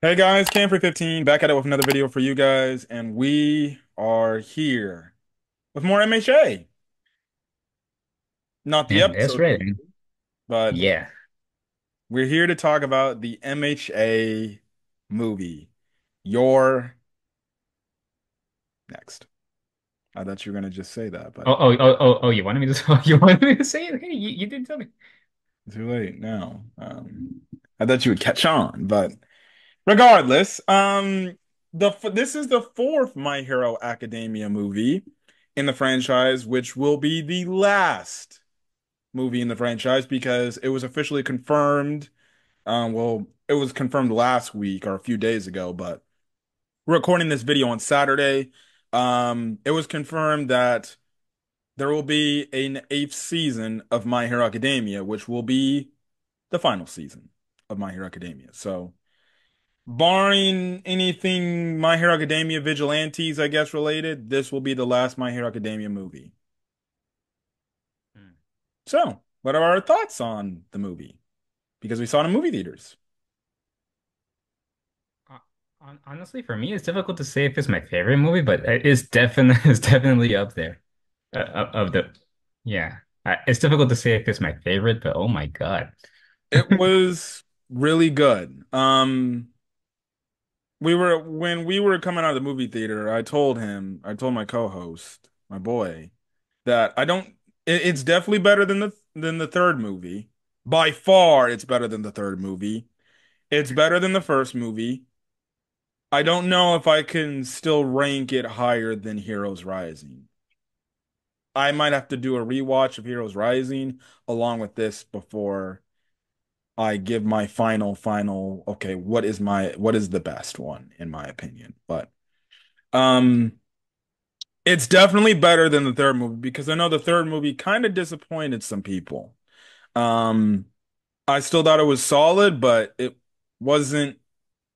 Hey guys, Camfrey15 back at it with another video for you guys, and we are here with more MHA. Not the Yeah, that's episode right. review, but Yeah. we're here to talk about the MHA movie. You're next. I thought you were gonna just say that, but You wanted me to you wanted me to say it? Hey, you didn't tell me. too late now. I thought you would catch on, but regardless, this is the fourth My Hero Academia movie in the franchise, which will be the last movie in the franchise because it was officially confirmed. Well, it was confirmed last week or a few days ago, but we're recording this video on Saturday. It was confirmed that there will be an eighth season of My Hero Academia, which will be the final season of My Hero Academia. So, barring anything My Hero Academia Vigilantes, I guess, related, this will be the last My Hero Academia movie. Hmm. So, what are our thoughts on the movie? Because we saw it in movie theaters. Uh, Honestly, for me, it's difficult to say if it's my favorite movie, but it's definitely it's definitely up there. Of the yeah, it's difficult to say if it's my favorite, but oh my God. It was really good. When we were coming out of the movie theater, I told my co-host, my boy, that I don't it's definitely better than the third movie. By far, it's better than the third movie. It's better than the first movie. I don't know if I can still rank it higher than Heroes Rising. I might have to do a rewatch of Heroes Rising along with this before I give my final, okay, what is the best one in my opinion? But um it's definitely better than the third movie because I know the third movie kind of disappointed some people. Um I still thought it was solid, but it wasn't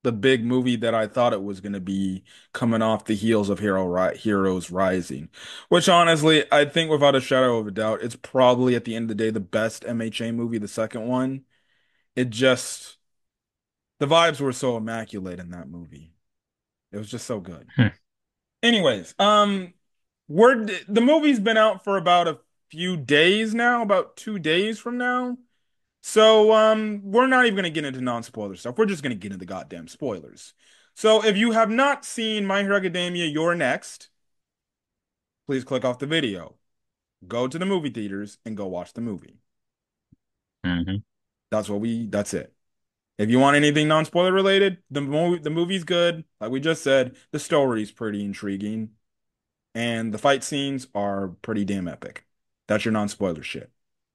the big movie that I thought it was going to be coming off the heels of Heroes Rising, which honestly, I think without a shadow of a doubt, it's probably at the end of the day the best MHA movie, the second one. It just the vibes were so immaculate in that movie. It was just so good. Hmm. Anyways, the movie's been out for about a few days now, about 2 days from now. So we're not even gonna get into non-spoiler stuff. We're just gonna get into goddamn spoilers. So if you have not seen My Hero Academia, you're next. Please click off the video. Go to the movie theaters and go watch the movie. Hmm. That's it. If you want anything non-spoiler related, the movie's good. Like we just said, the story's pretty intriguing, and the fight scenes are pretty damn epic. That's your non-spoiler shit.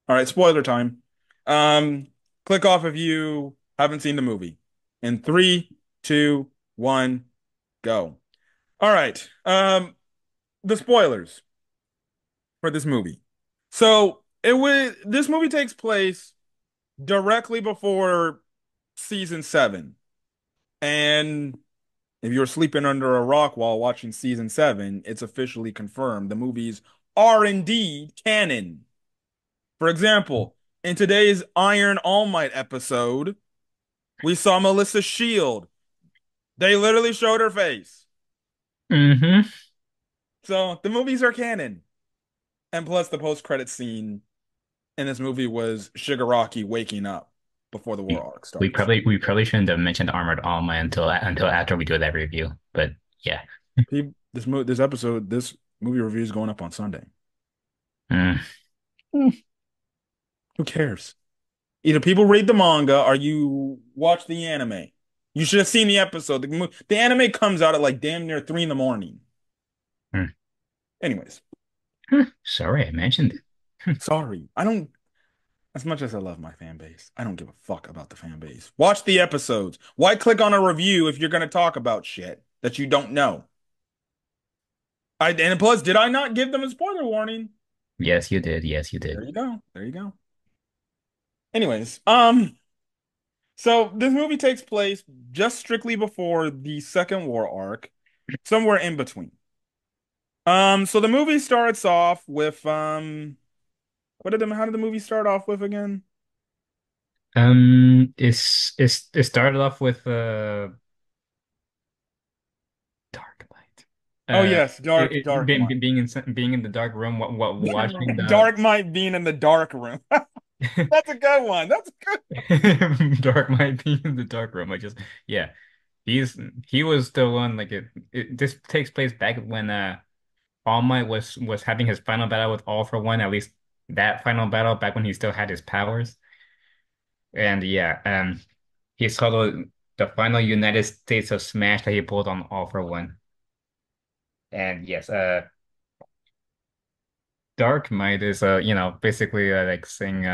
All right, spoiler time. Um, Click off if you haven't seen the movie. In three, two, one, go. All right. The spoilers for this movie. So this movie takes place directly before season seven. And if you're sleeping under a rock while watching season seven, it's officially confirmed. The movies are indeed canon. For example, in today's Iron All Might episode, we saw Melissa Shield. They literally showed her face. Hmm. So the movies are canon. And plus, the post-credit scene in this movie was Shigaraki waking up before the war arc We starts. probably shouldn't have mentioned Armored Alma until after we do that review. But yeah. This movie review is going up on Sunday. Mm. Who cares? Either people read the manga or you watch the anime. You should have seen the episode. The anime comes out at like damn near 3 in the morning. Mm. Anyways, Sorry, I mentioned it. sorry. I don't, as much as I love my fan base, I don't give a fuck about the fan base. Watch the episodes. Why click on a review if you're going to talk about shit that you don't know? And plus, did I not give them a spoiler warning? Yes, you did. Yes, you There did. you go. There you go. Anyways, so this movie takes place just strictly before the Second War arc, somewhere in between. So the movie starts off with how did the movie start off with again? It started off with Oh yes, dark might. being in the dark room, watching the Dark might being in the dark room. That's a good one. That's a good. dark might be in the dark room. I just yeah, he's he was the one like this takes place back when All Might was having his final battle with All for One, at least that final battle back when he still had his powers. And yeah, he saw the final United States of Smash that he pulled on All for One. And yes, Dark Might is basically like saying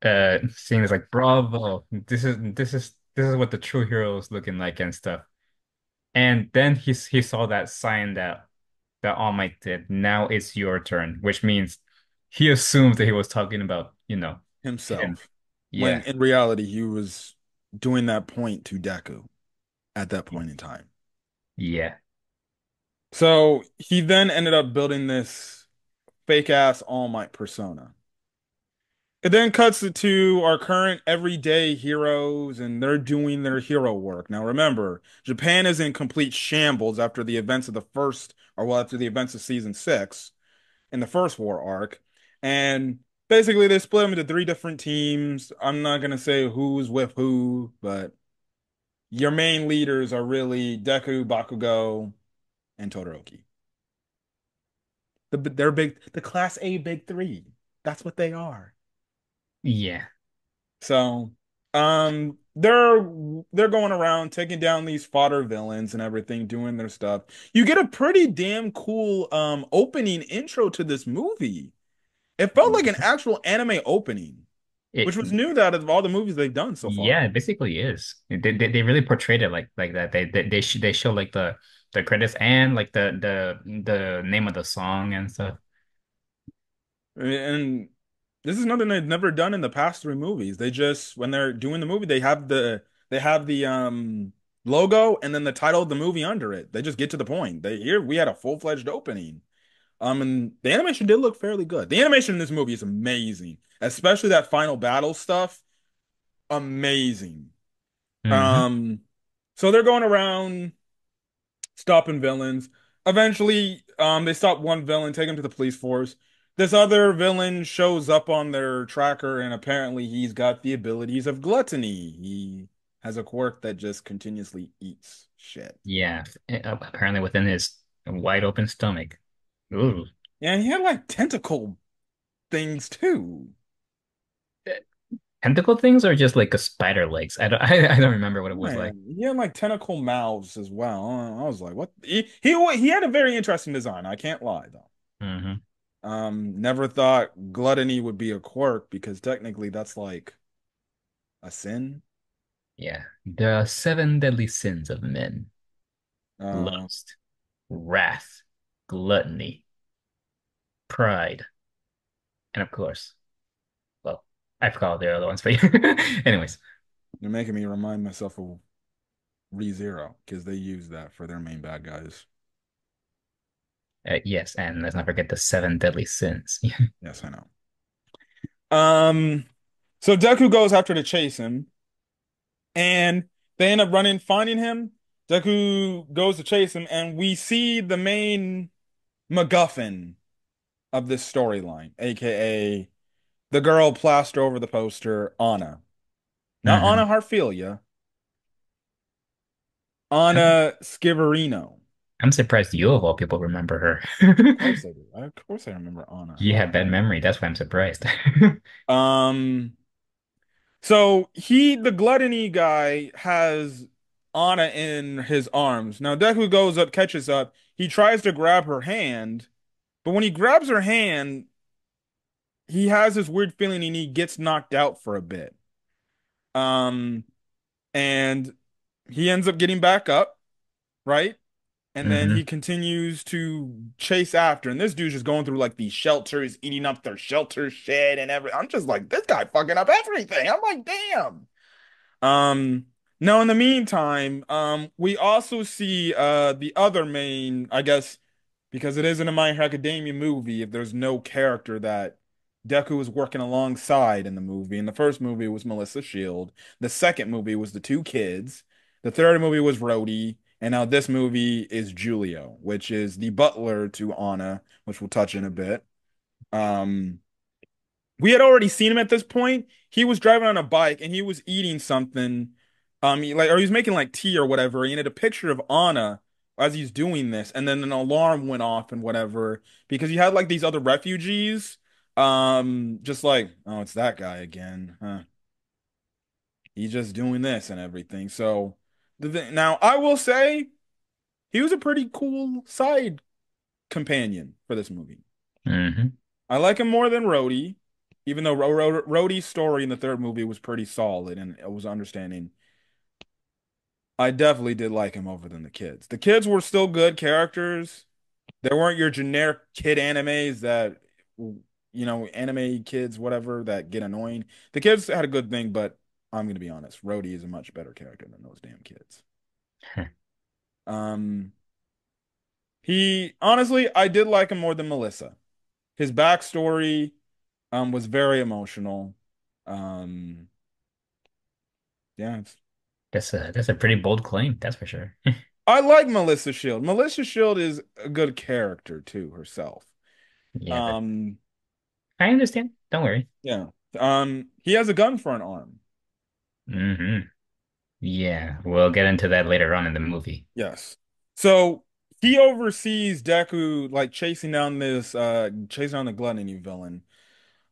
this like bravo, this is what the true hero is looking like and stuff. And then he saw that sign that All Might did. Now it's your turn, which means he assumed that he was talking about, him. Himself. When Yeah. in reality he was doing that point to Deku at that point in time. Yeah. So he then ended up building this fake ass All Might persona. It then cuts to our current everyday heroes and they're doing their hero work. Now remember, Japan is in complete shambles after the events of the first, or well, after the events of season six in the first war arc. And basically they split them into three different teams. I'm not gonna say who's with who, but your main leaders are really Deku, Bakugo, and Todoroki. They're big, the class A big three. That's what they are. Yeah. So, they're going around taking down these fodder villains and everything, doing their stuff. You get a pretty damn cool opening intro to this movie. It felt like an actual anime opening, which It was new that of all the movies they've done so yeah, far. it basically is. They really portrayed it like that. They show like the credits and like the name of the song and stuff. And this is nothing they've never done in the past three movies. They just when they're doing the movie, they have the logo and then the title of the movie under it. They just get to the point. We had a full-fledged opening. And the animation did look fairly good. The animation in this movie is amazing, especially that final battle stuff. Amazing. Hmm. Um, so they're going around stopping villains. Eventually, they stop one villain, take him to the police force. This other villain shows up on their tracker, and apparently he's got the abilities of gluttony. He has a quirk that just continuously eats shit. Yeah. Apparently within his wide open stomach. Ooh. Yeah, and he had like tentacle things too. Tentacle things or just like a spider legs? I don't remember what it was like. Man, he had like tentacle mouths as well. I was like, what? He had a very interesting design. I can't lie though. Hmm. Never thought gluttony would be a quirk because technically that's like a sin. Yeah. The seven deadly sins of men: Uh, lust, wrath, gluttony, pride, and of course, well, I forgot the other ones, but anyways, you're making me remind myself of ReZero because they use that for their main bad guys. yes, and let's not forget the seven deadly sins. Yes, I know. Um, so Deku goes after to chase him, and they end up finding him. Deku goes to chase him, and we see the main MacGuffin of this storyline, aka the girl plastered over the poster, Anna. Not Anna Hmm. Harfilia, I'm, Anna Sciverino. I'm surprised you of all people remember Of her. course I do. Of course I remember Anna. You have bad memory. That's why I'm surprised. Um, the gluttony guy has Anna in his arms. Now Deku goes up, catches up. He tries to grab her hand, but when he grabs her hand, he has this weird feeling and he gets knocked out for a bit. Um, and he ends up getting back up, right? And then he Hmm. continues to chase after. And this dude's just going through like these shelters, eating up their shelter shit and everything. I'm just like, this guy fucking up everything. I'm like, damn. Um, now in the meantime, we also see the other main, I guess, because it isn't a My Hero Academia movie, if there's no character that Deku was working alongside in the movie. In the first movie was Melissa Shield. The second movie was the two kids. The third movie was Rhodey. And now this movie is Julio, which is the butler to Anna, which we'll touch in a bit. Um, we had already seen him at this point. He was driving on a bike and he was eating something, or he was making like tea or whatever. And he had a picture of Anna as he's doing this, and then an alarm went off and whatever because you had like these other refugees, just like, oh, it's that guy again, huh? He's just doing this and everything. So now I will say he was a pretty cool side companion for this movie. Hmm. I like him more than Rhodey, even though Rhodey's story in the third movie was pretty solid and it was understanding. I definitely did like him over than the kids. The kids were still good characters. They weren't your generic kid animes that, anime kids, whatever, that get annoying. The kids had a good thing, but I'm gonna be honest, Rhodey is a much better character than those damn kids. Um, he honestly, I did like him more than Melissa. His backstory, was very emotional. Um, yeah, That's a pretty bold claim, that's for sure. I like Melissa Shield. Melissa Shield is a good character too herself. Yeah, but Um, I understand. Don't worry. yeah. He has a gun for an arm. Hmm. Yeah, we'll get into that later on in the movie. Yes. So he oversees Deku like chasing down the gluttony villain.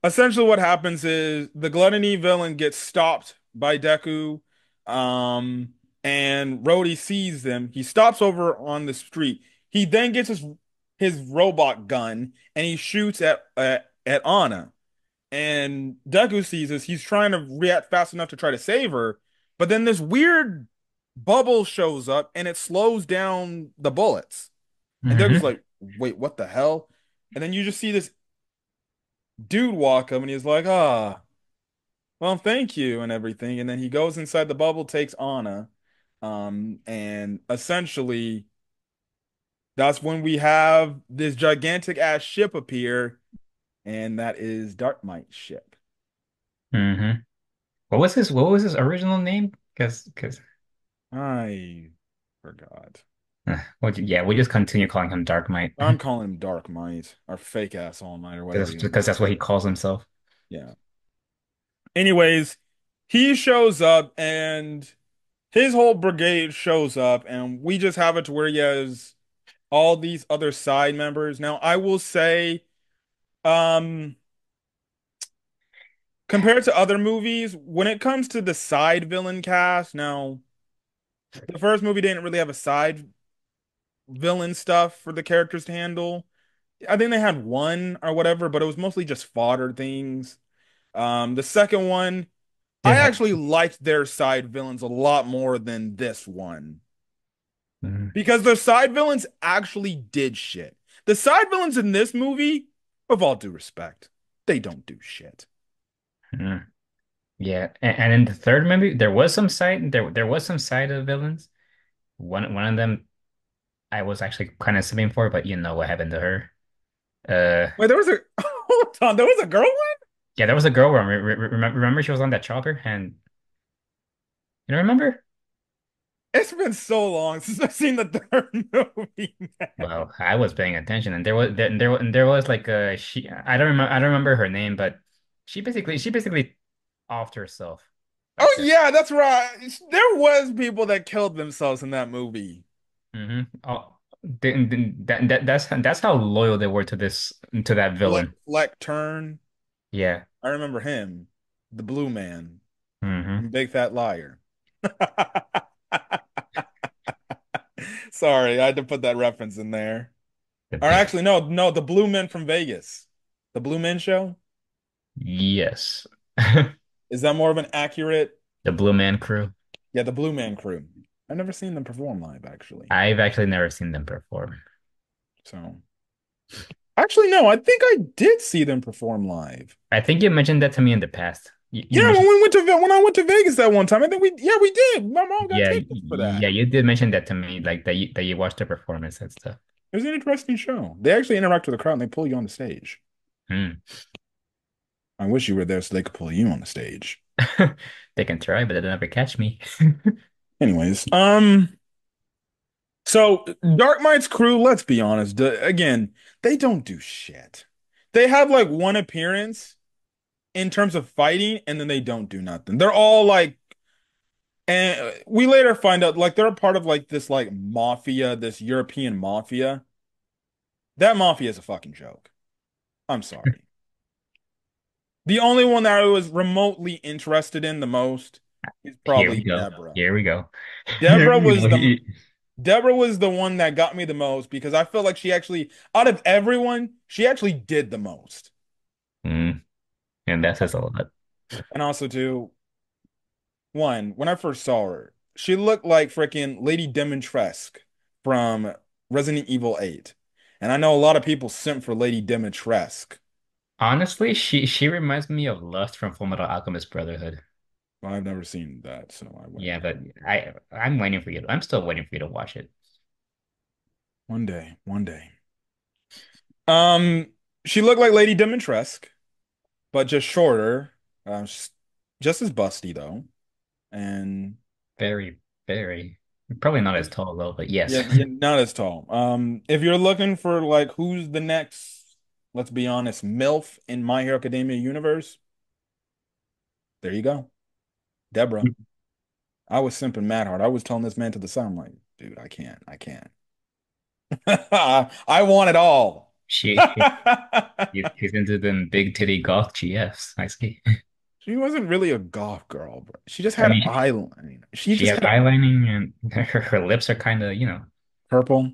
Essentially what happens is the gluttony villain gets stopped by Deku, um, and Rhodey sees them. He stops over on the street. He then gets his robot gun and he shoots at Anna. And Deku sees this. He's trying to react fast enough to try to save her, but then this weird bubble shows up and it slows down the bullets. And Deku's Hmm. like, "Wait, what the hell?" And then you just see this dude walk up and he's like, "Ah, well, thank you," and everything. And then he goes inside the bubble, takes Anna. And essentially that's when we have this gigantic ass ship appear, and that is Darkmite's ship. Hmm. What was his original name? Because I forgot. well, yeah, we just continue calling him Dark Might I'm calling him Darkmite, or fake ass All Might, or whatever you want because to that's what he say. calls himself. Yeah. Anyways, he shows up and his whole brigade shows up, and we just have it to where he has all these other side members. Now, I will say, um, compared to other movies, when it comes to the side villain cast, now the first movie didn't really have a side villain stuff for the characters to handle. I think they had one or whatever, but it was mostly just fodder things. The second one, They I had, actually liked their side villains a lot more than this one mm, because the side villains actually did shit. The side villains in this movie, with all due respect, they don't do shit. mm. Yeah, and in the third movie, there was some side of villains. One of them I was actually kind of sipping for, but you know what happened to her. Uh, Wait, there was a hold on, there was a girl one? yeah, there was a girl. Remember she was on that chopper, and you don't remember? It's been so long since I've seen the third movie, man. Well, I was paying attention, and there was like she I don't remember her name, but she basically offed herself like Oh that. yeah, that's right. There was people that killed themselves in that movie. Hmm. Oh, that's how loyal they were to that villain. Fleck Turn. Yeah. I remember him, the blue man Hmm. from Big Fat Liar. Sorry, I had to put that reference in there. The Or big actually, no, the Blue Men from Vegas. The Blue Men Show? yes. Is that more of an accurate? The Blue Man Crew. Yeah, the Blue Man Crew. I've never seen them perform live, actually. I've actually never seen them perform. So, actually, no, I think I did see them perform live. I think you mentioned that to me in the past. You Yeah, mentioned, when I went to Vegas that one time, I think we did. My mom got yeah, tickets for that. yeah, you did mention that to me, like that you watched the performance and stuff. It was an interesting show. They actually interact with the crowd and they pull you on the stage. Hmm. I wish you were there so they could pull you on the stage. They can try, but they'll never catch me. Anyways, So Dark Knight's crew, let's be honest, again, they don't do shit. They have like one appearance in terms of fighting, and then they don't do nothing. They're all like, and we later find out like they're a part of like this like mafia, this European mafia. That mafia is a fucking joke. I'm sorry. The only one that I was remotely interested in the most is Here we probably go. Deborah. Here we go. Deborah You was know, the Deborah was the one that got me the most because I felt like she actually, out of everyone, she actually did the most. mm, and that says a lot. And also, too, one, when I first saw her, she looked like freaking Lady Dimitrescu from Resident Evil 8. And I know a lot of people simp for Lady Dimitrescu. Honestly, she reminds me of Lust from Fullmetal Alchemist Brotherhood. Well, I've never seen that, so I wouldn't Yeah, know. but I'm waiting for you. I'm still waiting for you to watch it. One day, one day. Um, she looked like Lady Dimitrescu, but just shorter. S- just as busty though, and Very, very. Probably not as tall though, but yes. yeah, yeah, not as tall. If you're looking for like who's the next, let's be honest, MILF in My Hero Academia universe, there you go, Deborah. I was simping mad hard. I was telling this man to the sun, I'm like, dude, I can't. I want it all. She she's into them big titty goth GFs. I see. She wasn't really a goth girl, but she just I had mean, eyeliner. She she just has had eyelining and her lips are kind of, purple.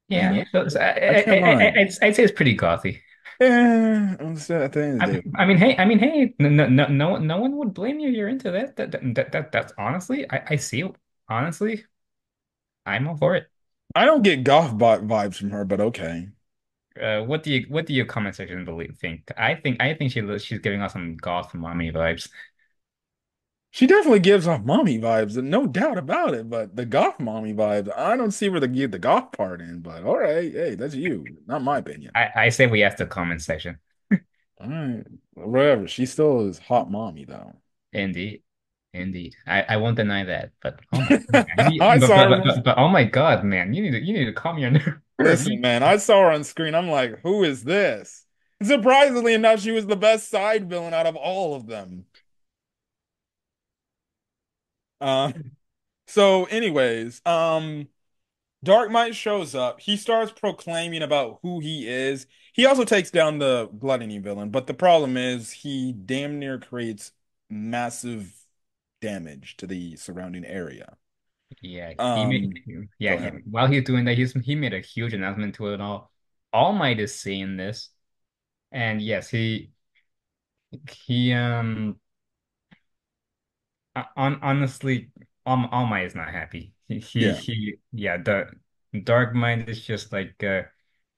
yeah. And So I can't lie. I'd say it's pretty gothy. At the end of the day, I mean, hey, no one would blame you. You're into that. That's honestly, I see. Honestly, I'm all for it. I don't get goth vibes from her, but okay. What do your comment section believe think? I think she's giving us some goth mommy vibes. She definitely gives off mommy vibes, no doubt about it. But the goth mommy vibes, I don't see where they get the goth part in. But all right, hey, that's you, not my opinion. I say we ask the comment section. All right, whatever. She still is hot mommy though. Indeed. Indeed. I won't deny that. But oh my God, man. I saw her. But oh my God, man, you need to calm your nerve. Listen, man, I saw her on screen. I'm like, who is this? Surprisingly enough, she was the best side villain out of all of them. Uh, so, anyways, Dark Knight shows up. He starts proclaiming about who he is. He also takes down the gluttony villain, but the problem is he damn near creates massive damage to the surrounding area. Yeah, he made Um, Go ahead. while he's doing that, he made a huge announcement to it all. All Might is seeing this, and yes, he honestly, All Might is not happy. Yeah. Yeah, the Dark Mind is just like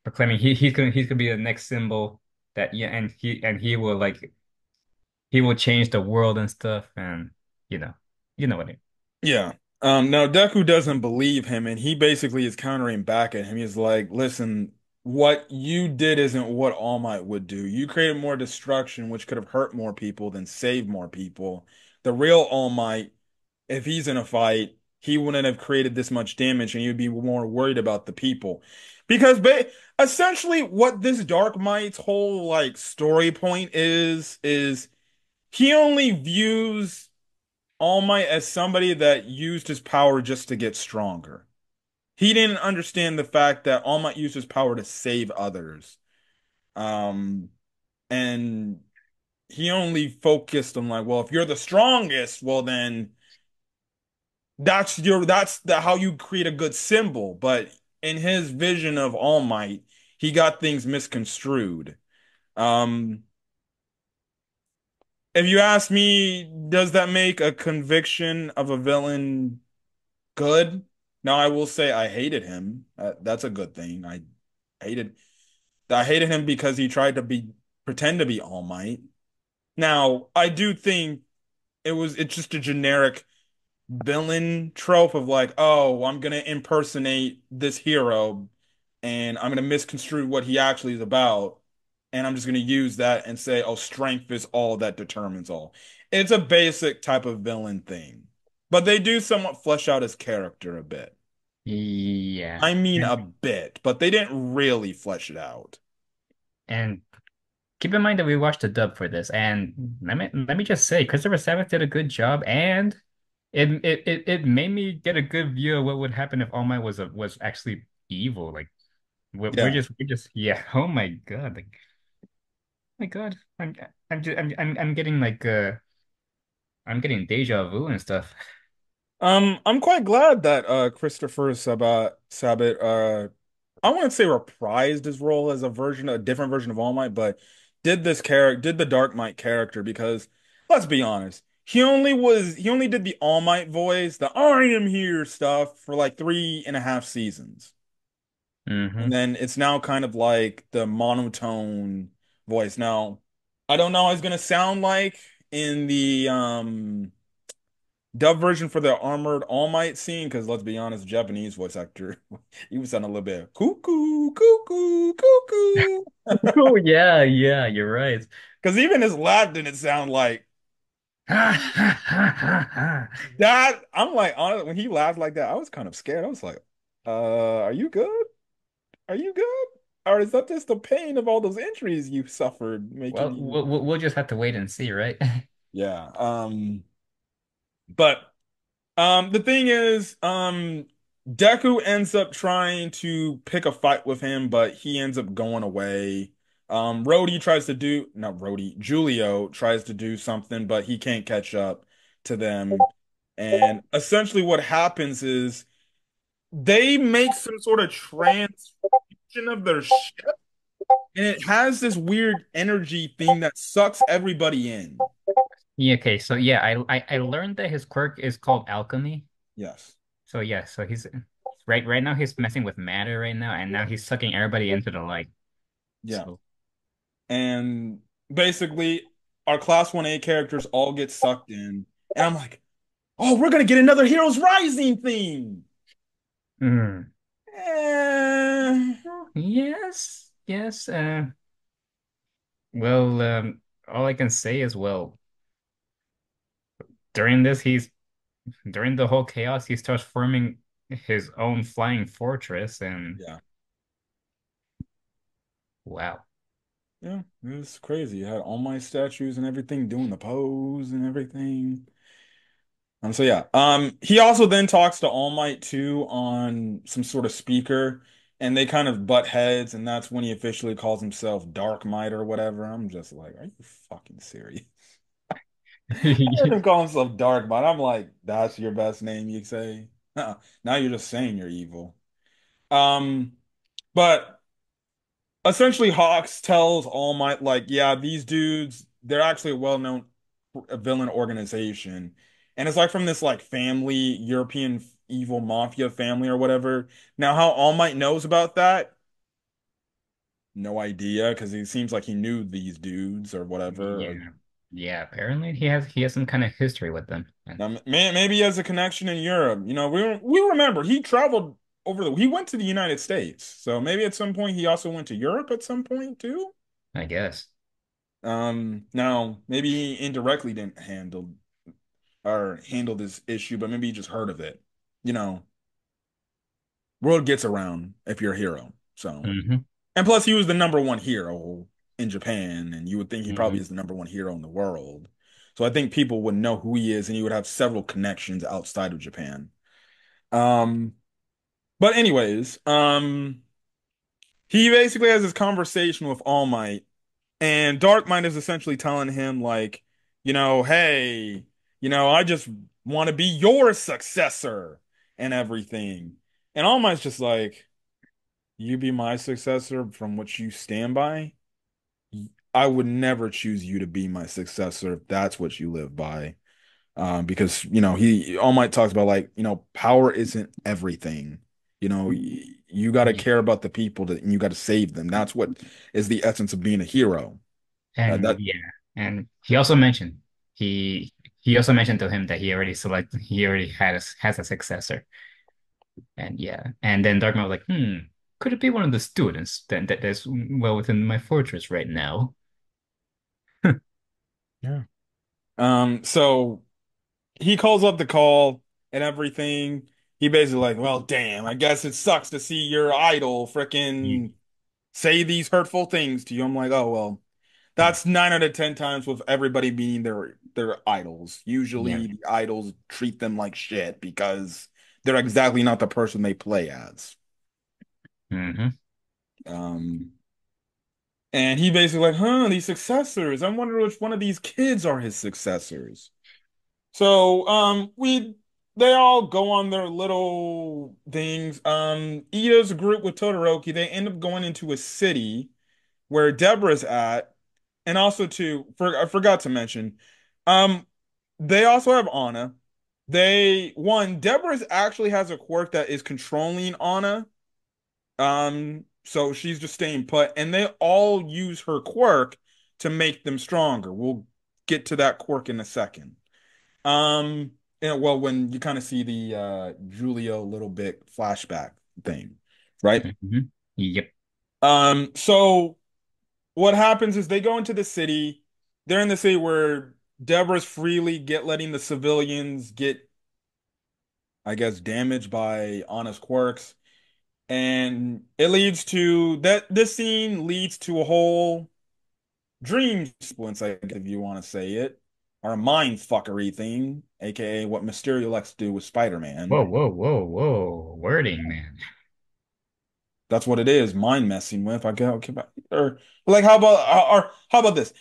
proclaiming he's gonna be the next symbol that, yeah, and he will change the world and stuff, and you know, you know what I mean. Yeah. Now Deku doesn't believe him, and he basically is countering back at him. He's like, listen, what you did isn't what All Might would do. You created more destruction, which could have hurt more people than saved more people. The real All Might, if he's in a fight, he wouldn't have created this much damage, and he'd be more worried about the people. Because ba essentially what this Dark Might's whole like story point is he only views All Might as somebody that used his power just to get stronger. He didn't understand the fact that All Might used his power to save others. Um, and he only focused on like, well, if you're the strongest, well then that's the how you create a good symbol. But in his vision of All Might, he got things misconstrued. Um, if you ask me, does that make a conviction of a villain good? Now I will say I hated him. That's a good thing. Hated I hated him because he tried to be pretend to be All Might. Now, I do think it's just a generic villain trope of like, oh, I'm gonna impersonate this hero and I'm gonna misconstrue what he actually is about, and I'm just gonna use that and say, oh, strength is all that determines all. It's a basic type of villain thing. But they do somewhat flesh out his character a bit. Yeah. I mean, a bit, but they didn't really flesh it out. And keep in mind that we watched the dub for this, and let me just say, Christopher Sabat did a good job, and it made me get a good view of what would happen if All Might was actually evil. Like Yeah. we're just yeah. Oh my God! Like my God, I'm getting like I'm getting deja vu and stuff. I'm quite glad that Christopher Sabat I wouldn't say reprised his role as a different version of All Might, but did the Dark Might character because let's be honest, he only did the All Might voice, the I am here stuff for like 3.5 seasons. And Hmm. then it's now kind of like the monotone voice. Now, I don't know how it's gonna sound like in the dub version for the Armored All Might scene, because let's be honest, Japanese voice actor, he was sounding a little bit cuckoo, cuckoo, cuckoo. Oh yeah, yeah, you're right. Because even his laugh didn't sound like that. I'm like, honestly, when he laughed like that, I was kind of scared. I was like, are you good? Are you good? Or is that just the pain of all those injuries you suffered making Well, you? we'll just have to wait and see, right? Yeah. But the thing is, Deku ends up trying to pick a fight with him, but he ends up going away. Rhodey tries to do, not Rhodey, Julio tries to do something, but he can't catch up to them. And essentially what happens is they make some sort of transfusion of their ship, and it has this weird energy thing that sucks everybody in. Yeah, okay, so yeah, I learned that his quirk is called alchemy. Yes. So yeah, so he's right now he's messing with matter right now, and now he's sucking everybody into the light. Yeah. So And basically our class 1A characters all get sucked in. And I'm like, oh, we're gonna get another Heroes Rising thing. mm. Eh, Yes, yes. Well, all I can say is, well, during this, during the whole chaos, he starts forming his own flying fortress, and yeah. wow. Yeah, it was crazy. It had all my statues and everything doing the pose and everything. So yeah. He also then talks to All Might too on some sort of speaker, and they kind of butt heads, and that's when he officially calls himself Dark Might or whatever. I'm just like, are you fucking serious? I heard him call himself Dark Might. I'm like, that's your best name you say? Now you're just saying you're evil. Um, but essentially Hawks tells All Might, like, yeah, these dudes, they're actually a well-known villain organization. And it's like from this like family, European evil mafia family or whatever. Now, how All Might knows about that, no idea, because he seems like he knew these dudes or whatever. Or Yeah, yeah. Apparently, he has some kind of history with them, and now, maybe he has a connection in Europe. We remember he traveled he went to the United States. So maybe at some point he also went to Europe at some point too. I guess. Now maybe he indirectly didn't handle this issue, but maybe he just heard of it. You know, world gets around if you're a hero. So, Hmm. and plus he was the number one hero in Japan, and you would think he probably Hmm. is the number one hero in the world. So I think people would know who he is, and he would have several connections outside of Japan. Um, but anyways, he basically has this conversation with All Might, and Dark Might is essentially telling him, like, hey, I just want to be your successor and everything. And All Might's just like, you be my successor from what you stand by? I would never choose you to be my successor if that's what you live by. Because All Might talks about, like, power isn't everything. You got to Yeah. care about the people and you got to save them. That's what is the essence of being a hero. And That yeah, and he also mentioned to him that he already has a successor. And yeah, and then Darkman was like, could it be one of the students that's well within my fortress right now? Yeah. So he calls up the call and everything. he basically like, well, damn, I guess it sucks to see your idol frickin' say these hurtful things to you. I'm like, oh well, Yeah. that's 9 out of 10 times with everybody being their idols. Yeah. Usually the idols treat them like shit because they're exactly not the person they play as. Hmm. Um, and he basically like, huh, these successors. I wonder which one of these kids are his successors. So, they all go on their little things. Ida's group with Todoroki, they end up going into a city where Deborah's at, and also too, I forgot to mention, um, they also have Anna. Deborah's actually has a quirk that is controlling Anna. So she's just staying put, and they all use her quirk to make them stronger. We'll get to that quirk in a second. Um, and well, when you kind of see the Julio little bit flashback thing, right? Hmm. Yep. So what happens is they go into the city. They're in the city where Deborah's freely get letting the civilians get, I guess, damaged by honest quirks. And it leads to that this scene leads to a whole dream sequence, I guess, if you want to say it, or a mind fuckery thing, aka what Mysterio likes to do with Spider-Man. Whoa, whoa, whoa, whoa. Wording, man. That's what it is, mind messing with. I go, okay, or like how about this?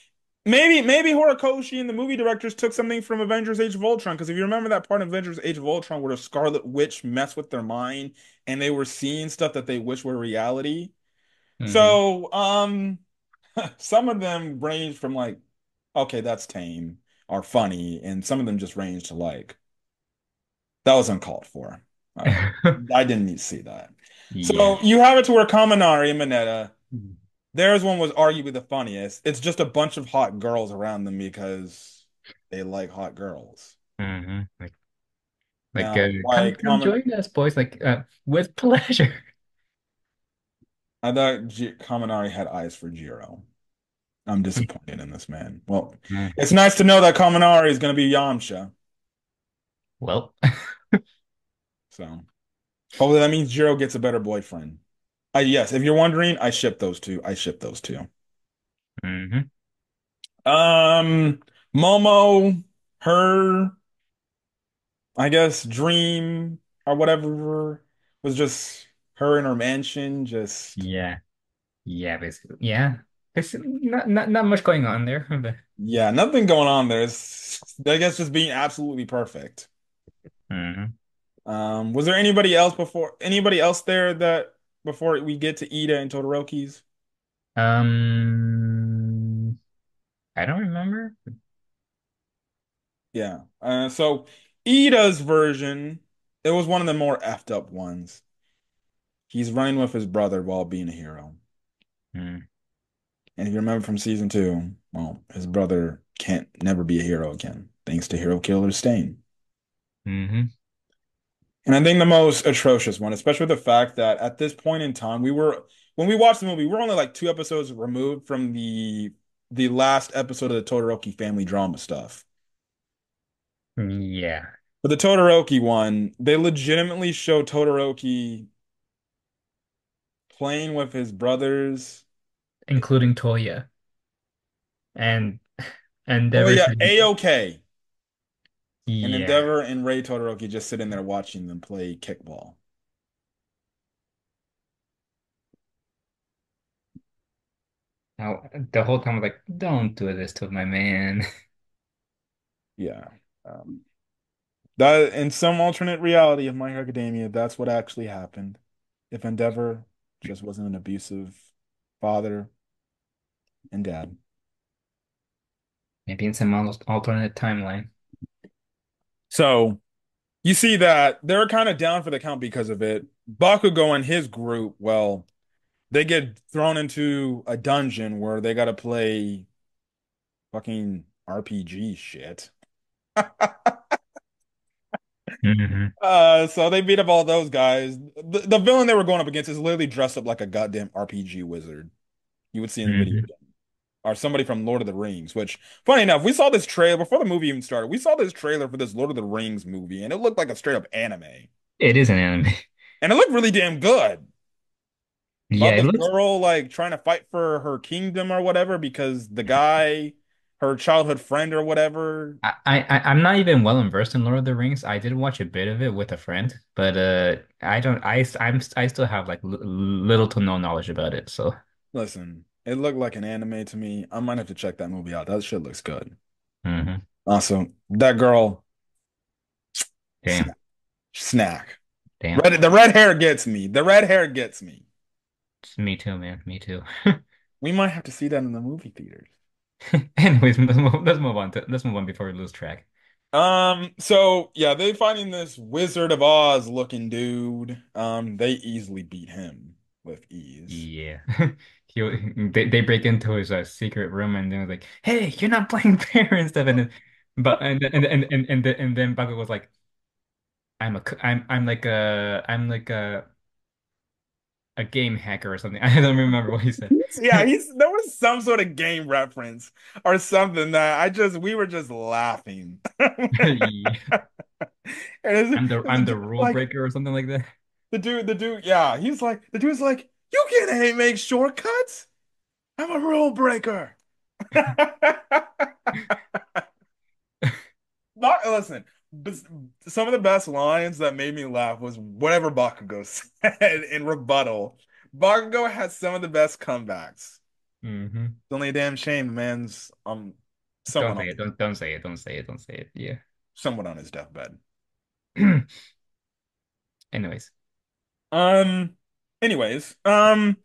Maybe Horikoshi and the movie directors took something from Avengers Age of Ultron, because if you remember that part of Avengers Age of Ultron where the Scarlet Witch messed with their mind and they were seeing stuff that they wish were reality. Hmm. So, some of them range from like, okay, that's tame or funny, and some of them just range to like, that was uncalled for. Uh, I didn't need to see that. Yeah. So you have it to where Kaminari and Mineta, theirs one was arguably the funniest. It's just a bunch of hot girls around them because they like hot girls. Hmm. Like, Now, come, like come Kamen, join us, boys. Like, with pleasure. I thought Kaminari had eyes for Jiro. I'm disappointed in this man. Well, Mm. it's nice to know that Kaminari is going to be Yamcha. Well. So hopefully that means Jiro gets a better boyfriend. Yes, if you're wondering, I ship those two. I ship those two. Hmm. Um, Momo, her, I guess, dream or whatever was just her in her mansion. Just Yeah. Yeah, basically. Yeah. There's not much going on there. But yeah, nothing going on there. It's, I guess, just being absolutely perfect. hmm. Was there anybody else there that before we get to Ida and Todoroki's? Um, I don't remember. Yeah. So Ida's version, it was one of the more effed up ones. He's running with his brother while being a hero. Mm-hmm. And if you remember from season two, well, his brother can't never be a hero again, thanks to Hero Killer Stain. Mm-hmm. And I think the most atrocious one, especially the fact that at this point in time, when we watched the movie, we're only like 2 episodes removed from the last episode of the Todoroki family drama stuff. Yeah, For the Todoroki one, they legitimately show Todoroki playing with his brothers. including Toya and Oh Endeavor's. yeah, A-OK. And Yeah. Endeavor and Ray Todoroki just sitting there watching them play kickball. Now, the whole time I was like, don't do this to my man. Yeah. Um, that in some alternate reality of My Hero Academia, that's what actually happened. If Endeavor just wasn't an abusive father and dad. Maybe in some alternate timeline. So you see that they're kind of down for the count because of it. Bakugo and his group, well, they get thrown into a dungeon where they got to play fucking RPG shit. Hmm. So they beat up all those guys. The villain they were going up against is literally dressed up like a goddamn RPG wizard you would see in the video Hmm. game. Or somebody from Lord of the Rings, which, funny enough, we saw this trailer before the movie even started. We saw this trailer for this Lord of the Rings movie, and it looked like a straight up anime. It is an anime. and it looked really damn good. Yeah, About it this looks. girl like trying to fight for her kingdom or whatever because the guy, her childhood friend or whatever. I'm not even well versed in Lord of the Rings. I did watch a bit of it with a friend, but I don't. I still have like l little to no knowledge about it. So, Listen, it looked like an anime to me. I might have to check that movie out. That shit looks good. hmm. Also, that girl, Damn, snack. damn. The red hair gets me. The red hair gets me. Me too, man. Me too. We might have to see that in the movie theaters. Anyways, let's move on let's move on before we lose track. So yeah, they finding this Wizard of Oz looking dude. They easily beat him with ease. Yeah. They break into his secret room and they're like, "Hey, you're not playing fair and stuff." And then, but and then Baku was like, I'm like a game hacker or something." I don't remember what he said. Yeah, he's there was some sort of game reference or something that we were just laughing. Yeah. And I'm the the dude rule like breaker or something like that. yeah, the dude's like, you can't make shortcuts. I'm a rule breaker. Not listen, but some of the best lines that made me laugh was whatever Bakugo said in rebuttal. Bakugo has some of the best comebacks. Hmm. It's only a damn shame the man's Don't someone on say it. Don't say it. Don't say it. Don't say it. Yeah. someone on his deathbed. Anyways. Um, anyways, Deku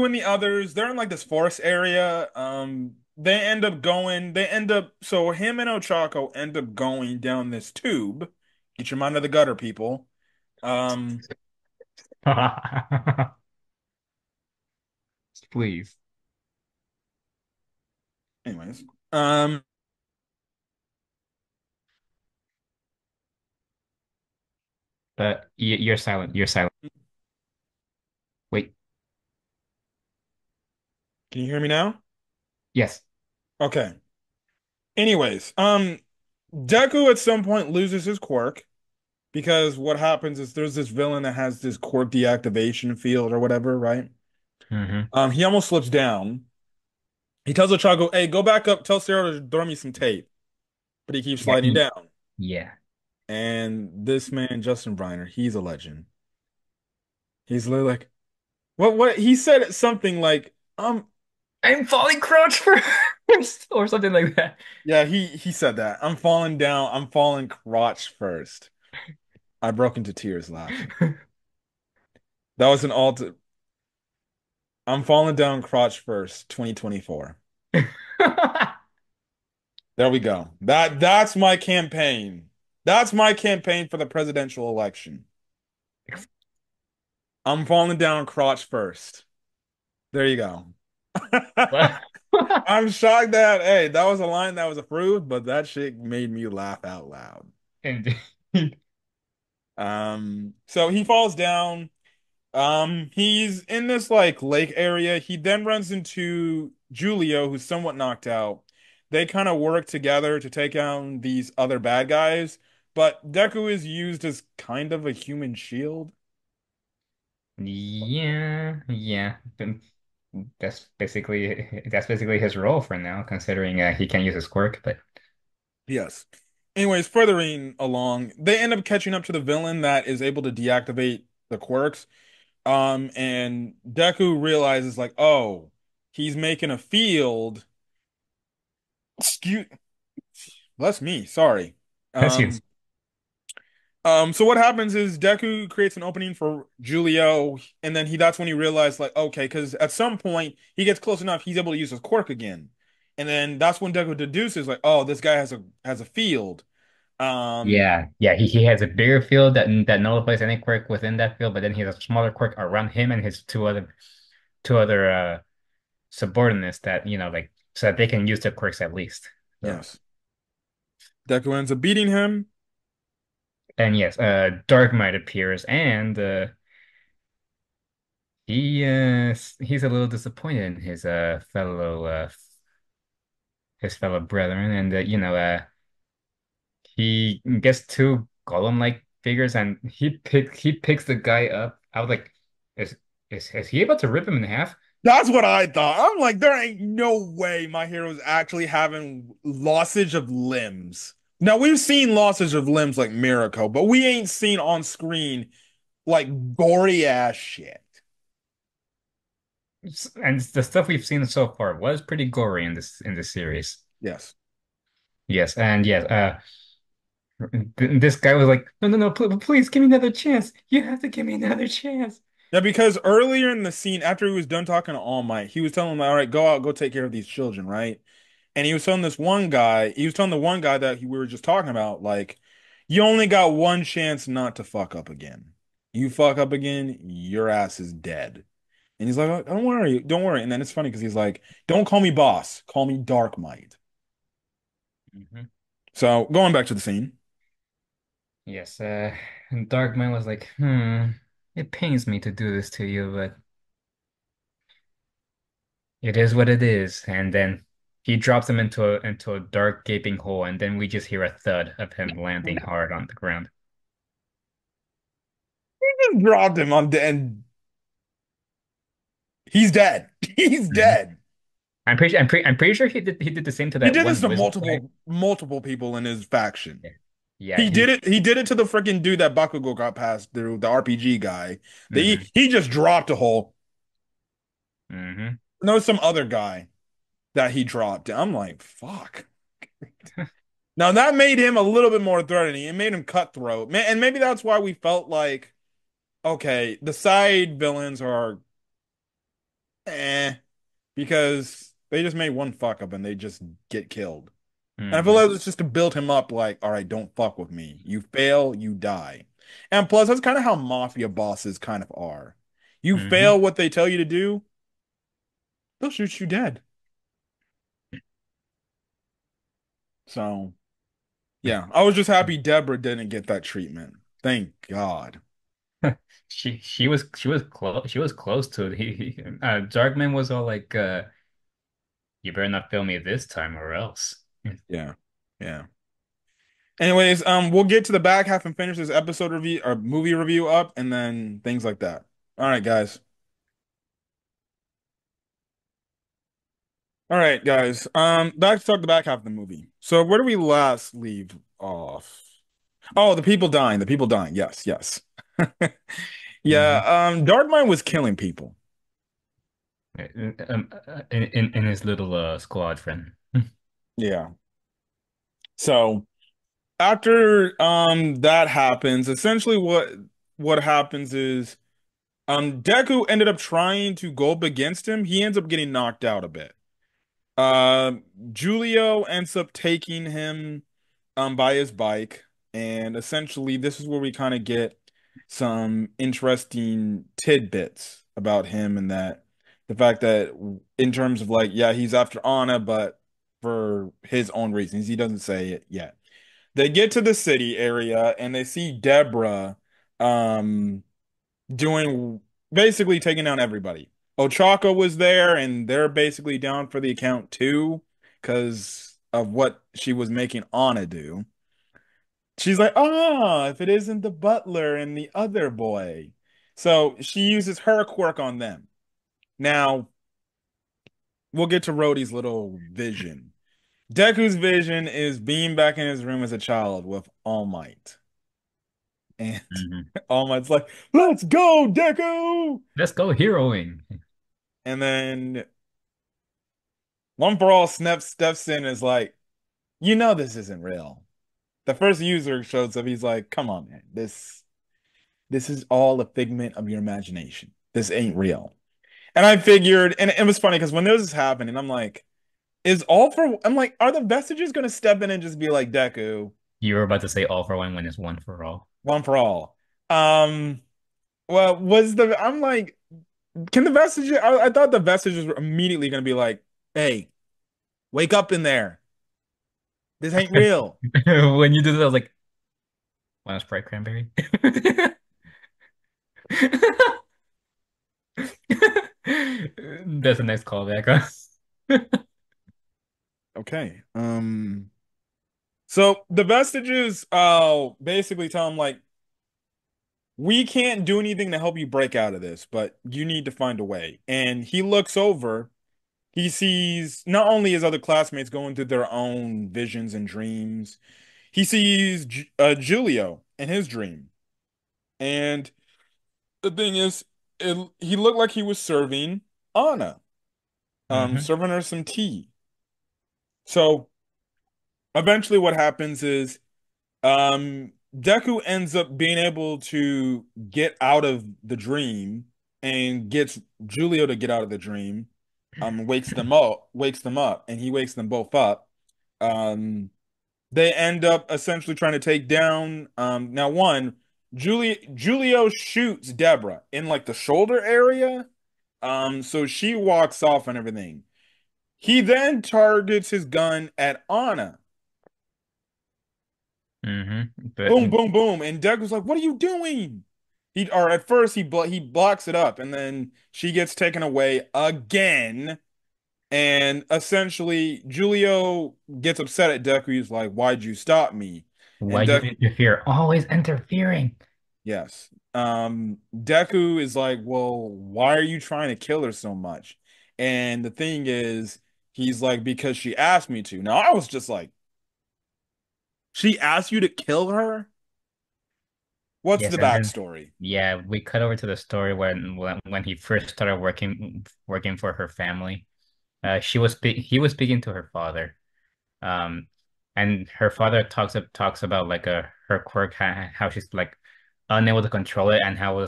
and the others, they're in like this forest area. They end up, so him and Ochako end up going down this tube. Get your mind out of the gutter, people. Um, Please. anyways, um, You're silent. You're silent. Wait. can you hear me now? Yes. Okay. Anyways, Deku at some point loses his quirk because what happens is there's this villain that has this quirk deactivation field or whatever, right? Hmm. He almost slips down. He tells Ochako, "Hey, go back up. Tell Sarah to throw me some tape." But he keeps Yeah. sliding down. Yeah. And this man, Justin Briner, he's a legend. He's literally like, what? He said something like, I'm falling crouch first or something like that. yeah, he said that. I'm falling down. I'm falling crotch first. I broke into tears laughing. That was an alt. I'm falling down crotch first, 2024. There we go. That's my campaign. That's my campaign for the presidential election. I'm falling down crotch first. There you go. What? I'm shocked that, hey, that was a line that was approved, but that shit made me laugh out loud. Indeed. So he falls down. He's in this like lake area. He then runs into Julio, who's somewhat knocked out. They kind of work together to take down these other bad guys, but Deku is used as kind of a human shield. Yeah, yeah. Then that's basically his role for now, considering he can't use his quirk. But Yes. Anyways, furthering along, they end up catching up to the villain that is able to deactivate the quirks. And Deku realizes like, oh, he's making a field. Excuse, that's me. Sorry. that's his. Um, so what happens is Deku creates an opening for Julio, and then that's when he realized like, okay, because at some point he gets close enough, he's able to use his quirk again, and then that's when Deku deduces like, oh, this guy has a field. Um, Yeah, yeah. He has a bigger field that nullifies any quirk within that field, but then he has a smaller quirk around him and his two other subordinates that like so that they can use their quirks at least. So yes, Deku ends up beating him. and yes, Dark Might appears and he's a little disappointed in his fellow brethren and he gets two golem-like figures and he picks the guy up. I was like, is is he able to rip him in half? That's what I thought. I'm like, there ain't no way my hero's actually having lossage of limbs. Now we've seen lossage of limbs like Miracle, but we ain't seen on screen like gory ass shit. And the stuff we've seen so far was pretty gory in this series. Yes. Yes, and yes, this guy was like, no, no, no, please give me another chance. You have to give me another chance. Yeah, because earlier in the scene, after he was done talking to All Might, he was telling him, all right, go out, go take care of these children, right? And he was telling this one guy, he was telling the one guy that we were just talking about, like, you only got one chance not to fuck up again. You fuck up again, your ass is dead. And he's like, oh, don't worry, don't worry. And then it's funny because he's like, don't call me boss, call me Dark Might. Mhm. So going back to the scene. Yes, and Darkman was like, it pains me to do this to you, but it is what it is. And then he drops him into a dark gaping hole, and then we just hear a thud of him landing hard on the ground. Just dropped him on the and he's dead. He's Mhm. dead. I'm pretty sure he did the same to He that did this one to wizard guy. multiple people in his faction. Yeah, yeah, he. He did it to the freaking dude that Bakugo got passed through, the RPG guy. Hmm. He just dropped a hole. Hmm. No, some other guy that he dropped. I'm like, fuck. Now that made him a little bit more threatening. It made him cutthroat. And maybe that's why we felt like, okay, the side villains are eh, because they just made one fuck up and they just get killed. And I feel Hmm. like it's just to build him up, like, all right, don't fuck with me. You fail, you die. And plus, that's kind of how mafia bosses kind of are. You Hmm. fail what they tell you to do, they'll shoot you dead. So, yeah, I was just happy Deborah didn't get that treatment. Thank God. She was close to it. Darkman was all like, you better not fail me this time or else. Yeah. Yeah. Anyways, we'll get to the back half and finish this episode review or movie review up and then things like that. All right, guys. All right, guys. Back to talk the back half of the movie. So where do we last leave off? Oh, the people dying. The people dying. Yes, yes. Hmm. Yeah, Darkmine was killing people. In his little squadron. Yeah. So after that happens, essentially what happens is Deku ended up trying to go up against him. He ends up getting knocked out a bit. Uh, Julio ends up taking him by his bike, and essentially this is where we kind of get some interesting tidbits about him and that the fact that in terms of like, yeah, he's after Anna, but for his own reasons. He doesn't say it yet. They get to the city area and they see Deborah um doing basically taking down everybody. Ochako was there and they're basically down for the account too because of what she was making Anna do. She's like, ah, if it isn't the butler and the other boy. So she uses her quirk on them. Now, we'll get to Rhodey's little vision. Deku's vision is being back in his room as a child with All Might. And Hmm. All Might's like, let's go, Deku! Let's go heroing. And then One for All steps in and is like, you know this isn't real. The first user shows up, he's like, come on, man. This is all a figment of your imagination. This ain't real. And I figured, and it was funny because when this was happening, I'm like, I'm like, are the vestiges gonna step in and just be like, Deku, You were about to say all for one when it's one for all. one for all? Um, well, I'm like, can the vestiges, I thought the vestiges were immediately gonna be like, hey, wake up in there. This ain't real. When you did that, I was like, want a Sprite cranberry? That's a nice callback, huh? Okay. So the vestiges basically tell him like we can't do anything to help you break out of this, but you need to find a way. And he looks over, he sees not only his other classmates going through their own visions and dreams, he sees Julio in his dream. And the thing is, he looked like he was serving Anna, Hmm. serving her some tea. So eventually what happens is Deku ends up being able to get out of the dream and gets Julio to get out of the dream. Wakes them up, and he wakes them both up. Um, they end up essentially trying to take down now one, Julio shoots Deborah in like the shoulder area. So she walks off and everything. He then targets his gun at Anna. But Boom, boom, boom. And Doug was like, "What are you doing?" Or at first he blocks it up, and then she gets taken away again. And essentially, Julio gets upset at Deku. He's like, "Why'd you stop me?" why And you Deku, interfere? Always interfering. yes. Deku is like, "Well, why are you trying to kill her so much?" And the thing is, he's like, "Because she asked me to." Now I was just like, "She asked you to kill her? What's Yes, the and then backstory?" yeah, we cut over to the story when he first started working for her family. He was speaking to her father. Um, and her father talks about like her quirk, how she's like unable to control it, and how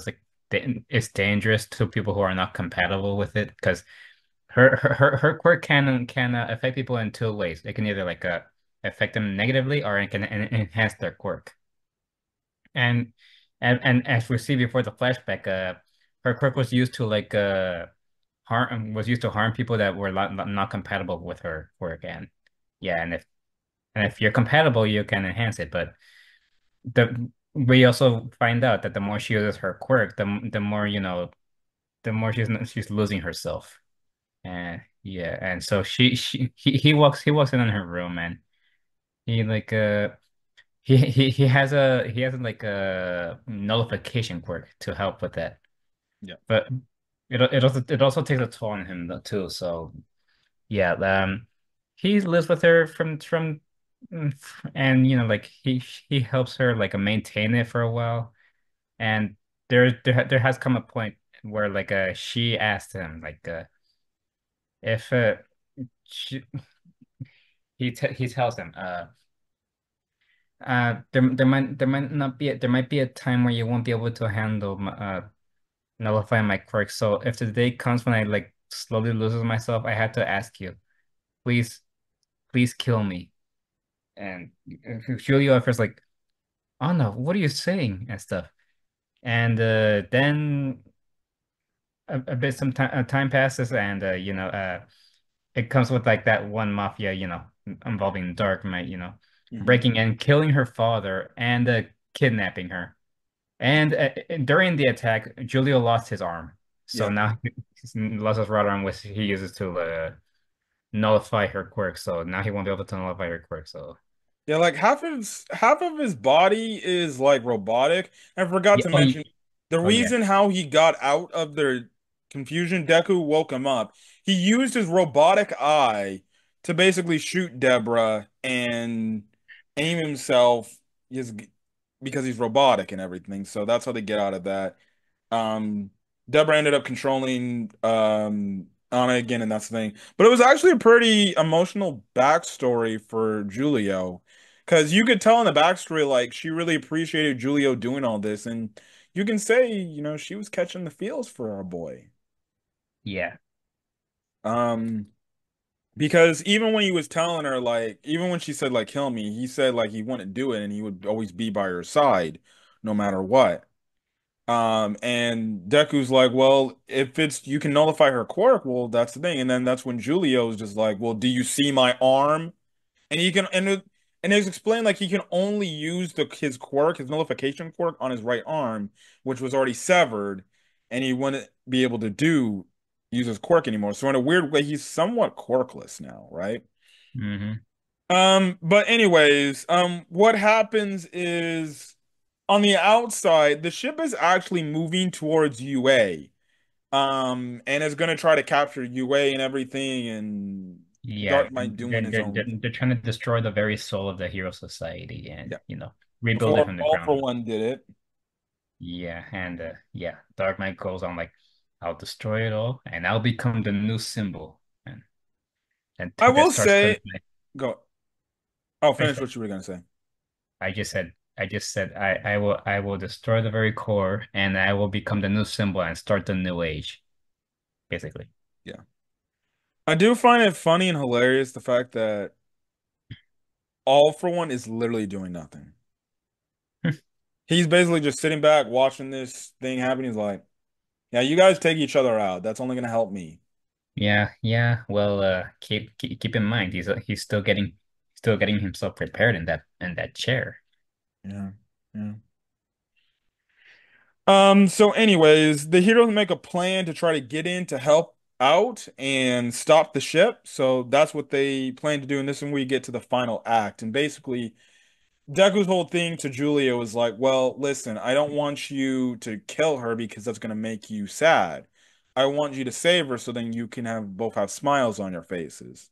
it's dangerous to people who are not compatible with it because her quirk can affect people in two ways. It can either like affect them negatively or it can enhance their quirk. And and as we see before the flashback, her quirk was used to like harm was used to harm people that were not compatible with her quirk. And yeah, and if you're compatible, you can enhance it. But the we also find out that the more she uses her quirk, the more the more she's losing herself. And yeah, and so he walks in on her room, and he like he has like a nullification quirk to help with that. Yeah. But it also takes a toll on him though, too. So yeah, he lives with her mm, and like he helps her like maintain it for a while. And there has come a point where like she asked him like if she, he tells him there might be a time where you won't be able to handle nullify my quirks. So if the day comes when I like slowly loses myself, I have to ask you, please kill me. And Julio at first like, oh no, what are you saying and stuff. And then a bit some time passes, and it comes with like that one mafia, involving Dark Might, Hmm. breaking in, killing her father, and kidnapping her. And during the attack, Julio lost his arm, so Yeah. now he lost his right arm, which he uses to nullify her quirk. So now he won't be able to nullify her quirk. So Yeah, like half of his body is like robotic. I forgot yeah, to mention the oh yeah. reason how he got out of their confusion. Deku woke him up. He used his robotic eye to basically shoot Deborah and aim himself his because he's robotic and everything. So that's how they get out of that. Um, Deborah ended up controlling Anna again, and that's the thing. But it was actually a pretty emotional backstory for Julio, because you could tell in the backstory like she really appreciated Julio doing all this, and you can say she was catching the feels for our boy. Yeah. Um, because even when he was telling her like, even when she said like kill me, he said like he wouldn't do it, and he would always be by her side, no matter what. And Deku's like, well, if it's you can nullify her quirk, well, that's the thing. And then that's when Julio's just like, well, do you see my arm? And he can and it's explained like he can only use his quirk, his nullification quirk on his right arm, which was already severed, and he wouldn't be able to use his quirk anymore. So in a weird way, he's somewhat quirkless now, right? Hmm. But anyways, what happens is On the outside, the ship is actually moving towards UA. And is gonna try to capture UA and everything, and Yeah, Dark Knight doing his they're, own thing. they're trying to destroy the very soul of the hero society and, Yeah. rebuild it Before from the All ground for up. One did it. Yeah, and yeah, Dark Knight goes on like, I'll destroy it all, and I'll become the new symbol, and I that will starts turning. say, go. Oh, Finish, finish finish. what you were gonna say. I just said I will destroy the very core, and I will become the new symbol and start the new age, basically. Yeah. I do find it funny and hilarious the fact that All for One is literally doing nothing. He's basically just sitting back watching this thing happen. He's like, yeah, you guys take each other out. That's only gonna help me. Yeah, yeah. Well, keep in mind he's still getting himself prepared in that chair. Yeah. Yeah. So anyways, the heroes make a plan to try to get in to help out and stop the ship. So that's what they plan to do in this, and we get to the final act. And basically, Deku's whole thing to Julia was like, well, listen, I don't want you to kill her because that's gonna make you sad. I want you to save her so then you can have both have smiles on your faces.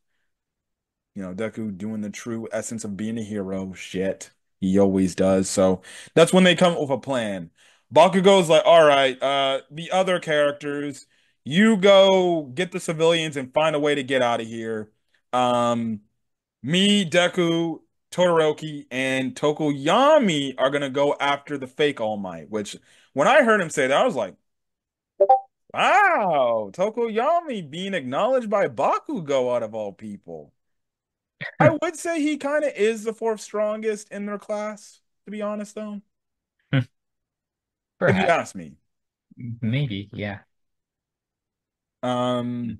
Deku doing the true essence of being a hero. Shit. He always does. So that's when they come up with a plan. Bakugo's like, all right, the other characters, you go get the civilians and find a way to get out of here. Um, Me, Deku, Todoroki, and Tokoyami are gonna go after the fake All Might, which when I heard him say that, I was like, wow, Tokoyami being acknowledged by Bakugo out of all people. I would say he kind of is the fourth strongest in their class, to be honest, though, if you Perhaps, ask me. maybe, yeah, Um,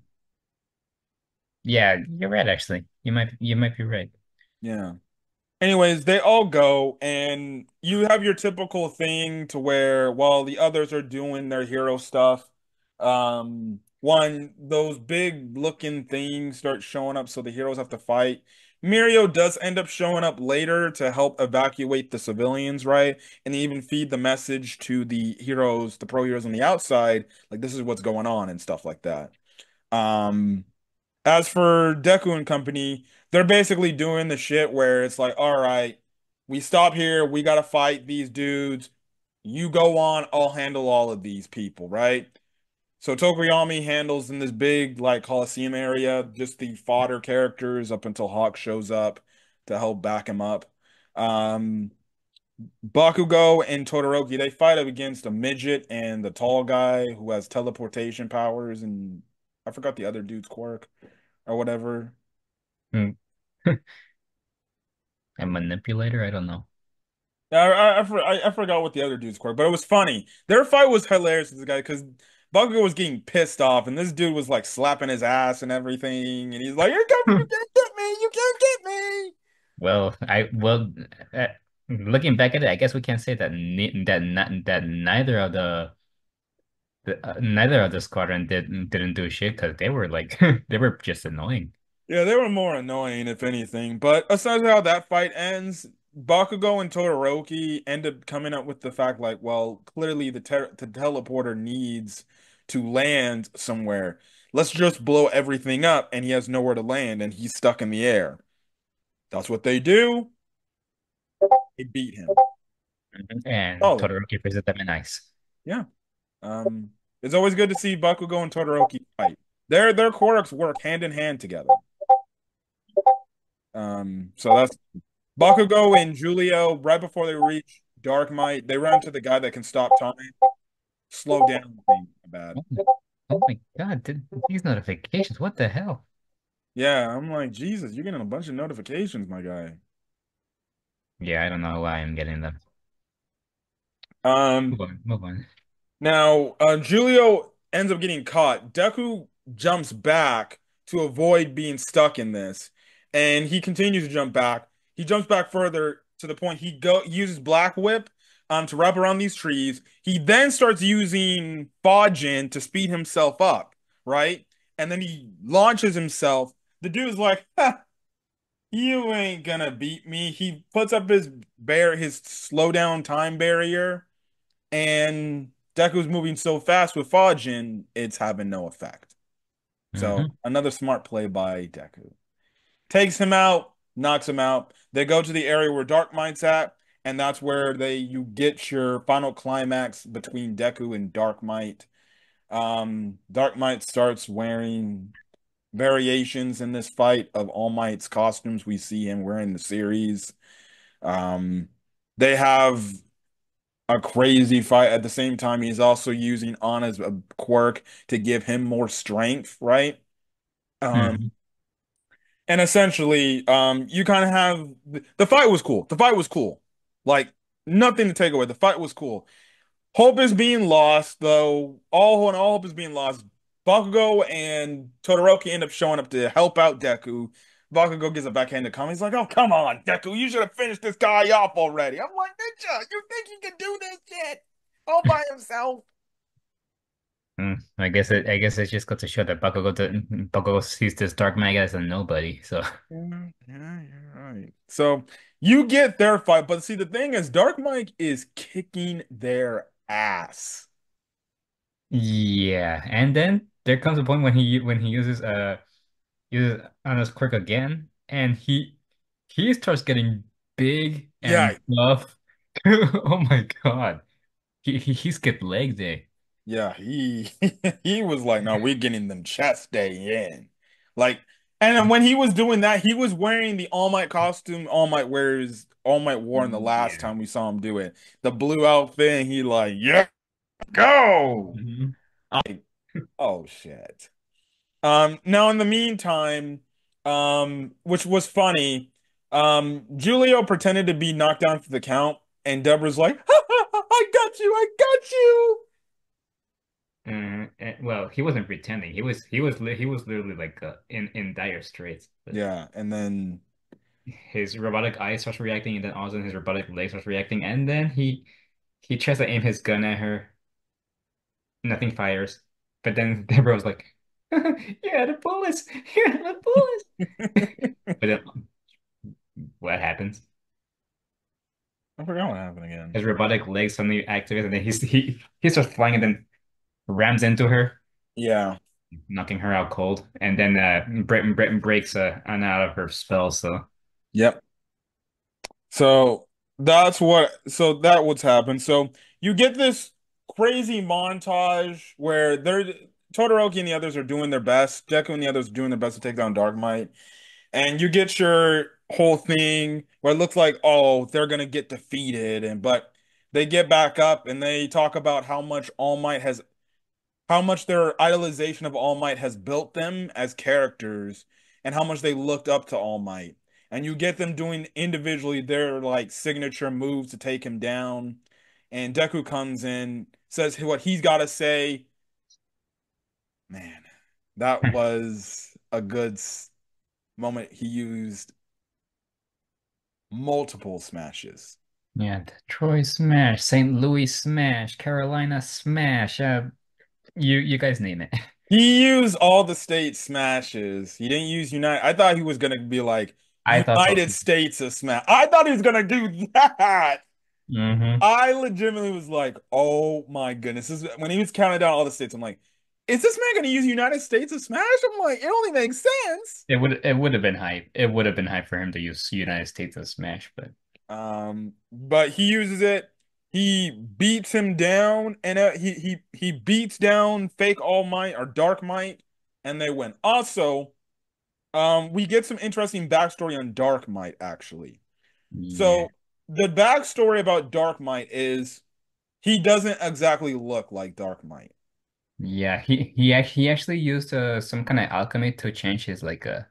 yeah. You're right. Actually, you might be right. yeah. Anyways, they all go, and you have your typical thing to where while the others are doing their hero stuff, those big looking things start showing up, so the heroes have to fight. Mirio does end up showing up later to help evacuate the civilians, right? And even feed the message to the heroes, the pro heroes on the outside, like this is what's going on and stuff like that. Um, as for Deku and company, they're basically doing the shit where it's like, all right, we stop here, we gotta fight these dudes. You go on, I'll handle all of these people, right? So Tokoyami handles in this big like Coliseum area, just the fodder characters up until Hawk shows up to help back him up. Um, Bakugo and Todoroki, they fight up against a midget and the tall guy who has teleportation powers, and I forgot the other dude's quirk or whatever. Hmm. A manipulator? I don't know. I forgot what the other dude's quirk, but it was funny. Their fight was hilarious with this guy because Bakugo was getting pissed off, and this dude was like slapping his ass and everything, and he's like, you can't get me, you can't get me." Well, uh, looking back at it, I guess we can't say that neither of the squadron didn't do shit because they were like they were just annoying. Yeah, they were more annoying, if anything. But aside how that fight ends, Bakugo and Todoroki end up coming up with the fact like, well, clearly the teleporter needs to land somewhere. Let's just blow everything up, and he has nowhere to land, and he's stuck in the air. That's what they do. They beat him. Mhm. And Solid. Todoroki visits them in ice. Yeah. It's always good to see Bakugo and Todoroki fight. Their quirks work hand in hand together. So that's Bakugo and Julio, right before they reach Dark Might, they run to the guy that can stop time, slow down things bad. Oh my God, these notifications, what the hell? Yeah, I'm like, Jesus, you're getting a bunch of notifications, my guy. Yeah, I don't know why I'm getting them. Um, Move on, move on. Now, Julio ends up getting caught. Deku jumps back to avoid being stuck in this, and he continues to jump back. He jumps back further to the point he uses Black Whip to wrap around these trees. He then starts using Fajin to speed himself up, right? And then he launches himself. The dude's like, "Ha, You ain't gonna beat me. He puts up his slow down time barrier, and Deku's moving so fast with Fajin, it's having no effect. So Hmm. another smart play by Deku. Takes him out, knocks him out. They go to the area where Dark Knight's at, and that's where they you get your final climax between Deku and Dark Might. Dark Might starts wearing variations in this fight of All Might's costumes we see him wearing in the series. Um, they have a crazy fight. At the same time, he's also using Anna's quirk to give him more strength, right? Um, Hmm. and essentially, you kind of have the fight was cool. The fight was cool. Like nothing to take away. The fight was cool. Hope is being lost, though. All hope is being lost. Bakugo and Todoroki end up showing up to help out Deku. Bakugo gives a backhanded comment. He's like, "Oh, come on, Deku, you should have finished this guy off already." I'm like, "Ninja, you think he can do this shit all by himself?" I guess it's just got to show that Bakugo sees this Dark Knight as a nobody. So Yeah, you're right. So you get their fight, but see, the thing is, Dark Mike is kicking their ass. yeah, and then there comes a point when he uses Anna's quirk again, and he starts getting big Yeah, and buff. Oh my God, he skipped leg day. yeah, he he was like, "No, we're getting them chest day in." Like, and then when he was doing that, he was wearing the All Might costume All Might wore in the last Yeah. time we saw him do it. The blue outfit, and he like, "Yeah, go." Mhm. Like, oh shit. Now in the meantime, which was funny, Julio pretended to be knocked down for the count, and Deborah's like, I got you, I got you. Well, he wasn't pretending. He was literally like in dire straits. But Yeah, and then his robotic eye starts reacting, and then all of a sudden his robotic leg starts reacting, and then he tries to aim his gun at her. Nothing fires. But then Deborah was like, "Yeah, the bullets. Yeah, the bullets." But then what happens? I forgot what happened again. His robotic leg suddenly activates, and then he starts flying, and then rams into her, Yeah. knocking her out cold. And then Britain breaks Anna out of her spell. So Yep. So so that what's happened. So you get this crazy montage where Todoroki and the others are doing their best. Deku and the others are doing their best to take down Dark Might. And you get your whole thing where it looks like, oh, they're gonna get defeated, and but they get back up and they talk about how much their idolization of All Might has built them as characters, and how much they looked up to All Might. And you get them doing individually their like signature moves to take him down. And Deku comes in, says what he's got to say. Man, that was a good moment. He used multiple smashes. yeah, Troy smash, St. Louis smash, Carolina smash. You guys name it. He used all the state smashes. He didn't use United. I thought he was gonna be like I thought so United too. States of smash. I thought he was gonna do that. Hmm. I legitimately was like, oh my goodness. When he was counting down all the states, I'm like, is this man gonna use United States of smash? I'm like, it only makes sense. It would have been hype. It would have been hype for him to use United States as smash, but But he uses it. He beats him down, and he beats down fake All Might or Dark Might, and they win. Also, we get some interesting backstory on Dark Might, actually. yeah. So the backstory about Dark Might is he doesn't exactly look like Dark Might. Yeah, he actually used some kind of alchemy to change his to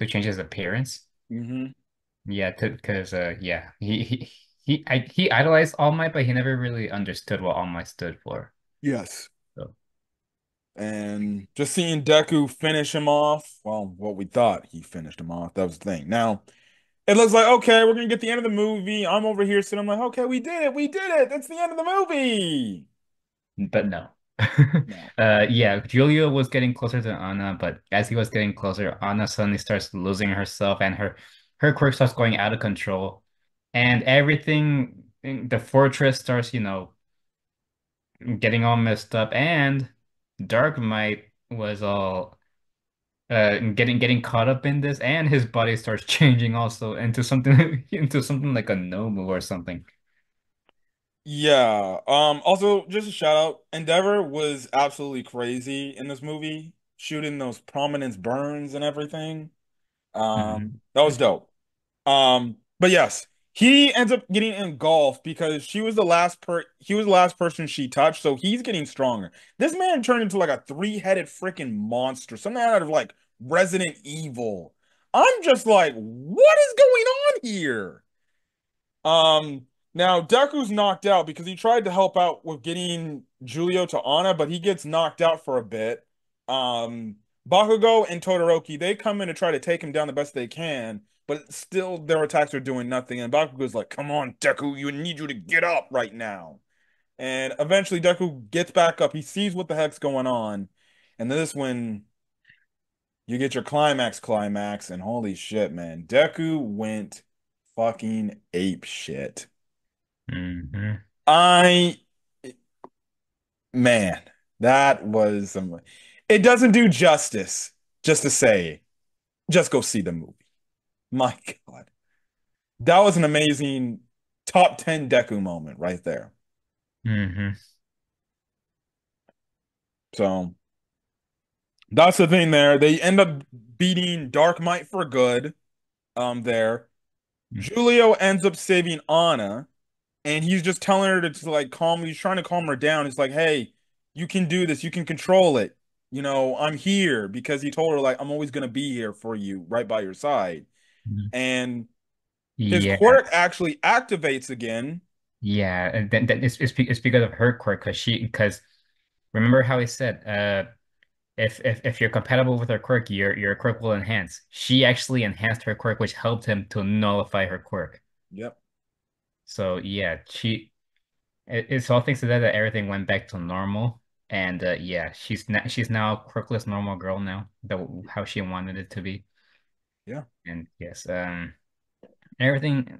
change his appearance. Hmm. Yeah, because yeah, he idolized All Might, but he never really understood what All Might stood for. Yes. So And just seeing Deku finish him off, well, what we thought he finished him off, that was the thing. Now, it looks like, okay, we're gonna get the end of the movie. I'm over here sitting, I'm like, okay, we did it, that's the end of the movie. but no. No. Yeah, Julia was getting closer to Anna, but as he was getting closer, Anna suddenly starts losing herself and her quirk starts going out of control. And everything in the fortress starts, getting all messed up. And Dark Might was all getting caught up in this, and his body starts changing also into something into something like a Nomu or something. Yeah. Also, just a shout out. Endeavor was absolutely crazy in this movie, shooting those prominence burns and everything. Hmm. That was dope. But yes, he ends up getting engulfed because he was the last person she touched, so he's getting stronger. This man turned into like a three-headed freaking monster, something out of like Resident Evil. I'm just like, what is going on here? Um, Now Deku's knocked out because he tried to help out with getting Julio to Ana, but he gets knocked out for a bit. Bakugo and Todoroki, they come in to try to take him down the best they can, but still their attacks are doing nothing. And Bakugo's like, "Come on, Deku, you need you to get up right now." And eventually Deku gets back up. He sees what the heck's going on. And this is when you get your climax, and holy shit, man. Deku went fucking ape shit. Hmm. I, man, that was some. It doesn't do justice just to say, just go see the movie. My God, that was an amazing top 10 Deku moment right there. Hmm. So that's the thing there. They end up beating Dark Might for good. There, Julio ends up saving Anna, and he's just telling her to like calm. He's trying to calm her down. He's like, "Hey, you can do this. You can control it. I'm here," because he told her like, "I'm always gonna be here for you, right by your side." And his Yeah, quirk actually activates again. yeah. And then it's because of her quirk, because remember how he said, if you're compatible with her quirk, your quirk will enhance. She actually enhanced her quirk, which helped him to nullify her quirk. Yep. So yeah, it's all thanks to that everything went back to normal. And yeah, she's now a quirkless normal girl now, how she wanted it to be. Yeah. And yes, everything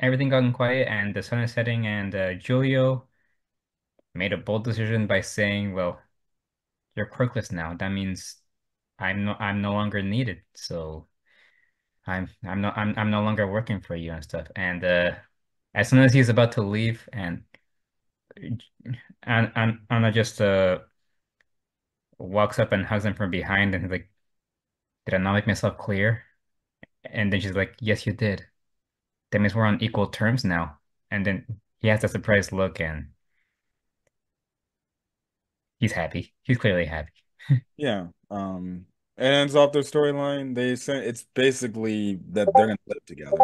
everything got quiet, and the sun is setting, and Julio made a bold decision by saying, "Well, you're quirkless now. That means I'm no longer needed. So I'm no longer working for you and stuff." And as soon as he's about to leave, and Anna just walks up and hugs him from behind, and he's like, "Did I not make myself clear?" And then she's like, "Yes, you did. That means we're on equal terms now." And then he has a surprised look, and he's happy. He's clearly happy. Yeah. It ends off their storyline. They say it's basically that they're gonna live together.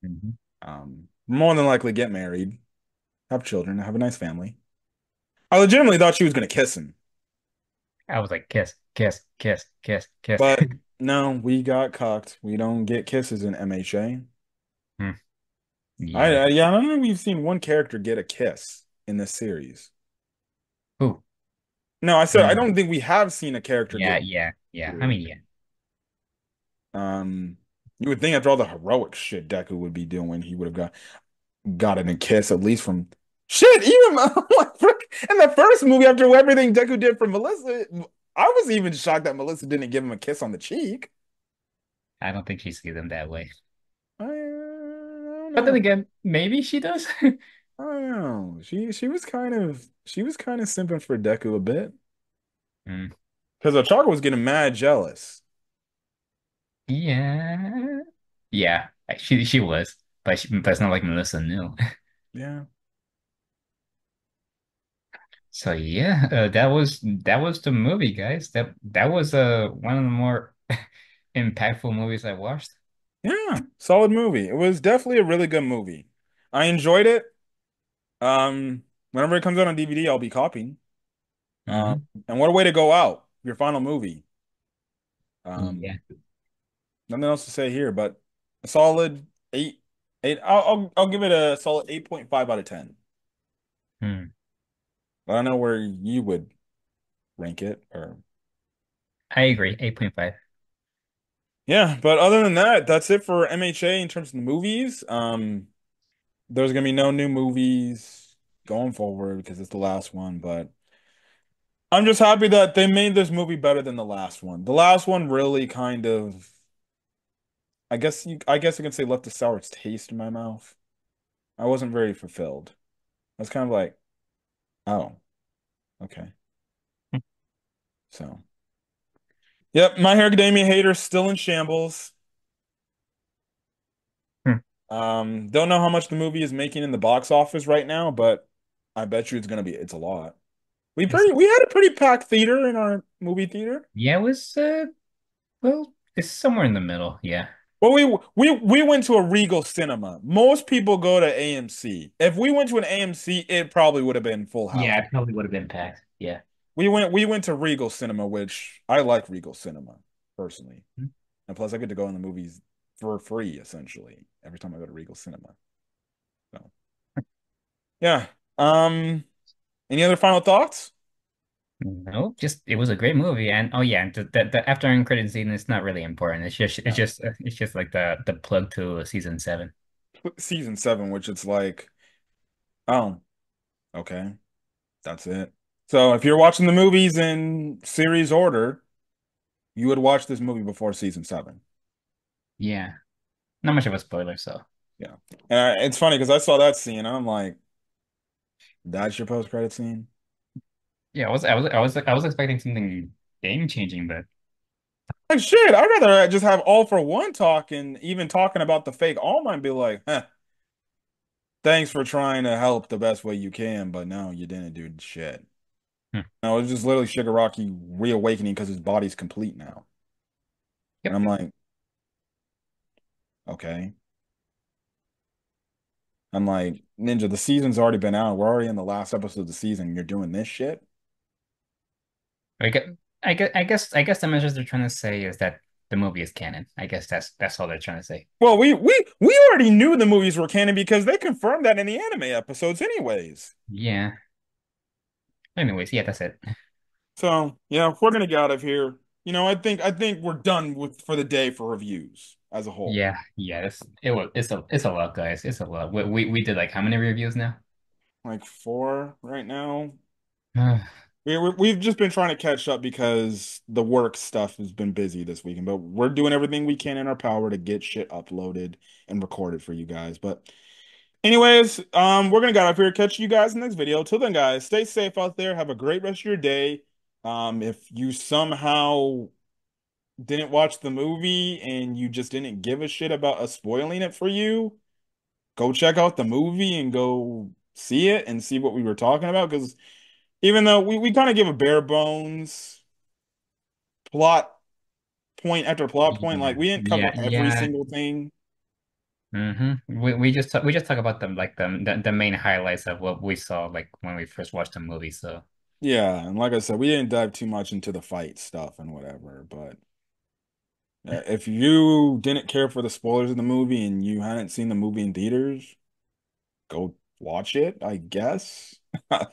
Mhm. More than likely get married, have children, have a nice family. I legitimately thought she was gonna kiss him, I was like, kiss, kiss, kiss, kiss, kiss. but no, we got cocked. We don't get kisses in MHA. Hmm. Yeah. Yeah, I don't think we've seen one character get a kiss in this series. Ooh. No, I said I Hmm. don't think we have seen a character Yeah, get. yeah, yeah. I mean, yeah. Um, you would think after all the heroic shit Deku would be doing, he would have gotten a kiss at least from shit. Even in the first movie, after everything Deku did for Melissa, I was even shocked that Melissa didn't give him a kiss on the cheek. I don't think she sees them that way. I don't But then know. again, maybe she does. I don't know. She was kind of simping for Deku a bit Mm. because Ochako was getting mad jealous. Yeah. Yeah. She was, but it's not like Melissa knew. Yeah. So yeah, that was the movie, guys. That was one of the more impactful movies I watched. Yeah, solid movie. It was definitely a really good movie. I enjoyed it. Whenever it comes out on DVD, I'll be copying. Um, Hmm. and what a way to go out, your final movie. Um, Yeah. Nothing else to say here, but a solid eight, eight. I'll give it a solid 8.5 out of 10. Hmm. I don't know where you would rank it or I agree. 8.5. yeah, but other than that, that's it for MHA in terms of the movies. There's gonna be no new movies going forward because it's the last one, but I'm just happy that they made this movie better than the last one. The last one really kind of, I guess you can say left a sour taste in my mouth. I wasn't very fulfilled. I was kind of like, oh, okay. So, yep, My Hero Academia haters still in shambles. Hmm. Don't know how much the movie is making in the box office right now, but I bet you it's a lot. It's, We had a pretty packed theater in our movie theater. yeah, it was well, it's somewhere in the middle. Yeah. Well, we went to a Regal cinema. Most people go to AMC. If we went to an AMC, it probably would have been full house. Yeah, it probably would have been packed. Yeah. We went to Regal Cinema, which I like Regal Cinema personally. Hmm. And plus I get to go in the movies for free essentially every time I go to Regal Cinema. So, yeah. Um any other final thoughts? No, just it was a great movie, and oh yeah, and the after end credit scene is not really important. Yeah. It's just like the plug to season 7. Season 7, which it's like, oh, okay, that's it. So if you're watching the movies in series order, you would watch this movie before season 7. Yeah, not much of a spoiler, so Yeah. And it's funny because I saw that scene and I'm like, that's your post-credit scene? yeah, I was expecting something game changing, but Like shit, I'd rather just have all for one talk and even talking about the fake All Might be like, huh, thanks for trying to help the best way you can, but no, you didn't do shit. hmm. No, it's just literally Shigaraki reawakening because his body's complete now. And Yep. I'm like, okay. I'm like, Ninja, the season's already been out. We're already in the last episode of the season. You're doing this shit? I guess I guess the message they're trying to say is that the movie is canon. I guess that's all they're trying to say. Well, we already knew the movies were canon because they confirmed that in the anime episodes anyways. Yeah. Anyways, yeah, that's it. So, yeah, we're gonna get out of here. I think we're done with for the day for reviews as a whole. Yeah, yeah, it's a lot, guys. It's a lot. We did like how many reviews now? Like 4 right now. We've just been trying to catch up because the work stuff has been busy this weekend, but we're doing everything we can in our power to get shit uploaded and recorded for you guys. But anyways, we're gonna get out of here. Catch you guys in the next video. Till then, guys, stay safe out there. Have a great rest of your day. If you somehow didn't watch the movie and you just didn't give a shit about us spoiling it for you, go check out the movie and go see it and see what we were talking about. Because even though we kind of give a bare bones plot point after plot point, Yeah, like we didn't cover every yeah. single thing. We just talk about them like the main highlights of what we saw like when we first watched the movie. So Yeah, and like I said, we didn't dive too much into the fight stuff and whatever. But if you didn't care for the spoilers of the movie and you hadn't seen the movie in theaters, go watch it, I guess.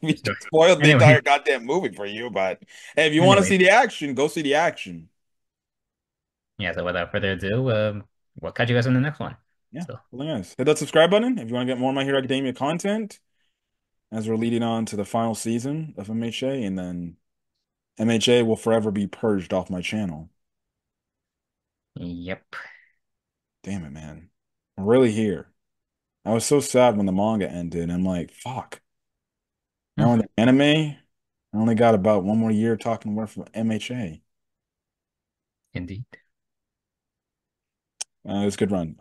We so just spoiled the entire anyway, goddamn movie for you, but hey, if you want to see anyways, the action, go see the action. yeah. So without further ado, we'll catch you guys in the next one. Yeah, So well, guys, hit that subscribe button if you want to get more of My Hero Academia content as we're leading on to the final season of MHA, and then MHA will forever be purged off my channel. yep. Damn it, man. I'm really here. I was so sad when the manga ended. I'm like, fuck. Now in Hmm, the anime, I only got about one more year talking more from MHA. indeed. It's a good run.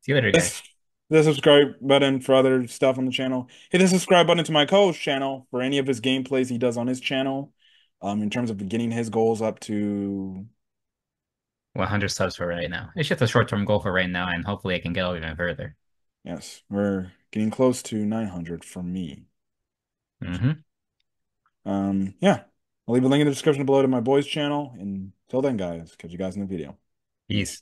See you later, This guys. the subscribe button for other stuff on the channel. Hit the subscribe button to my co-host channel for any of his gameplays he does on his channel. In terms of getting his goals up to 100 subs for right now. It's just a short-term goal for right now, and hopefully I can get even further. yes, we're getting close to 900 for me. Hmm. Yeah. I'll leave a link in the description below to my boy's channel. And till then, guys, catch you guys in the video. Peace. Peace.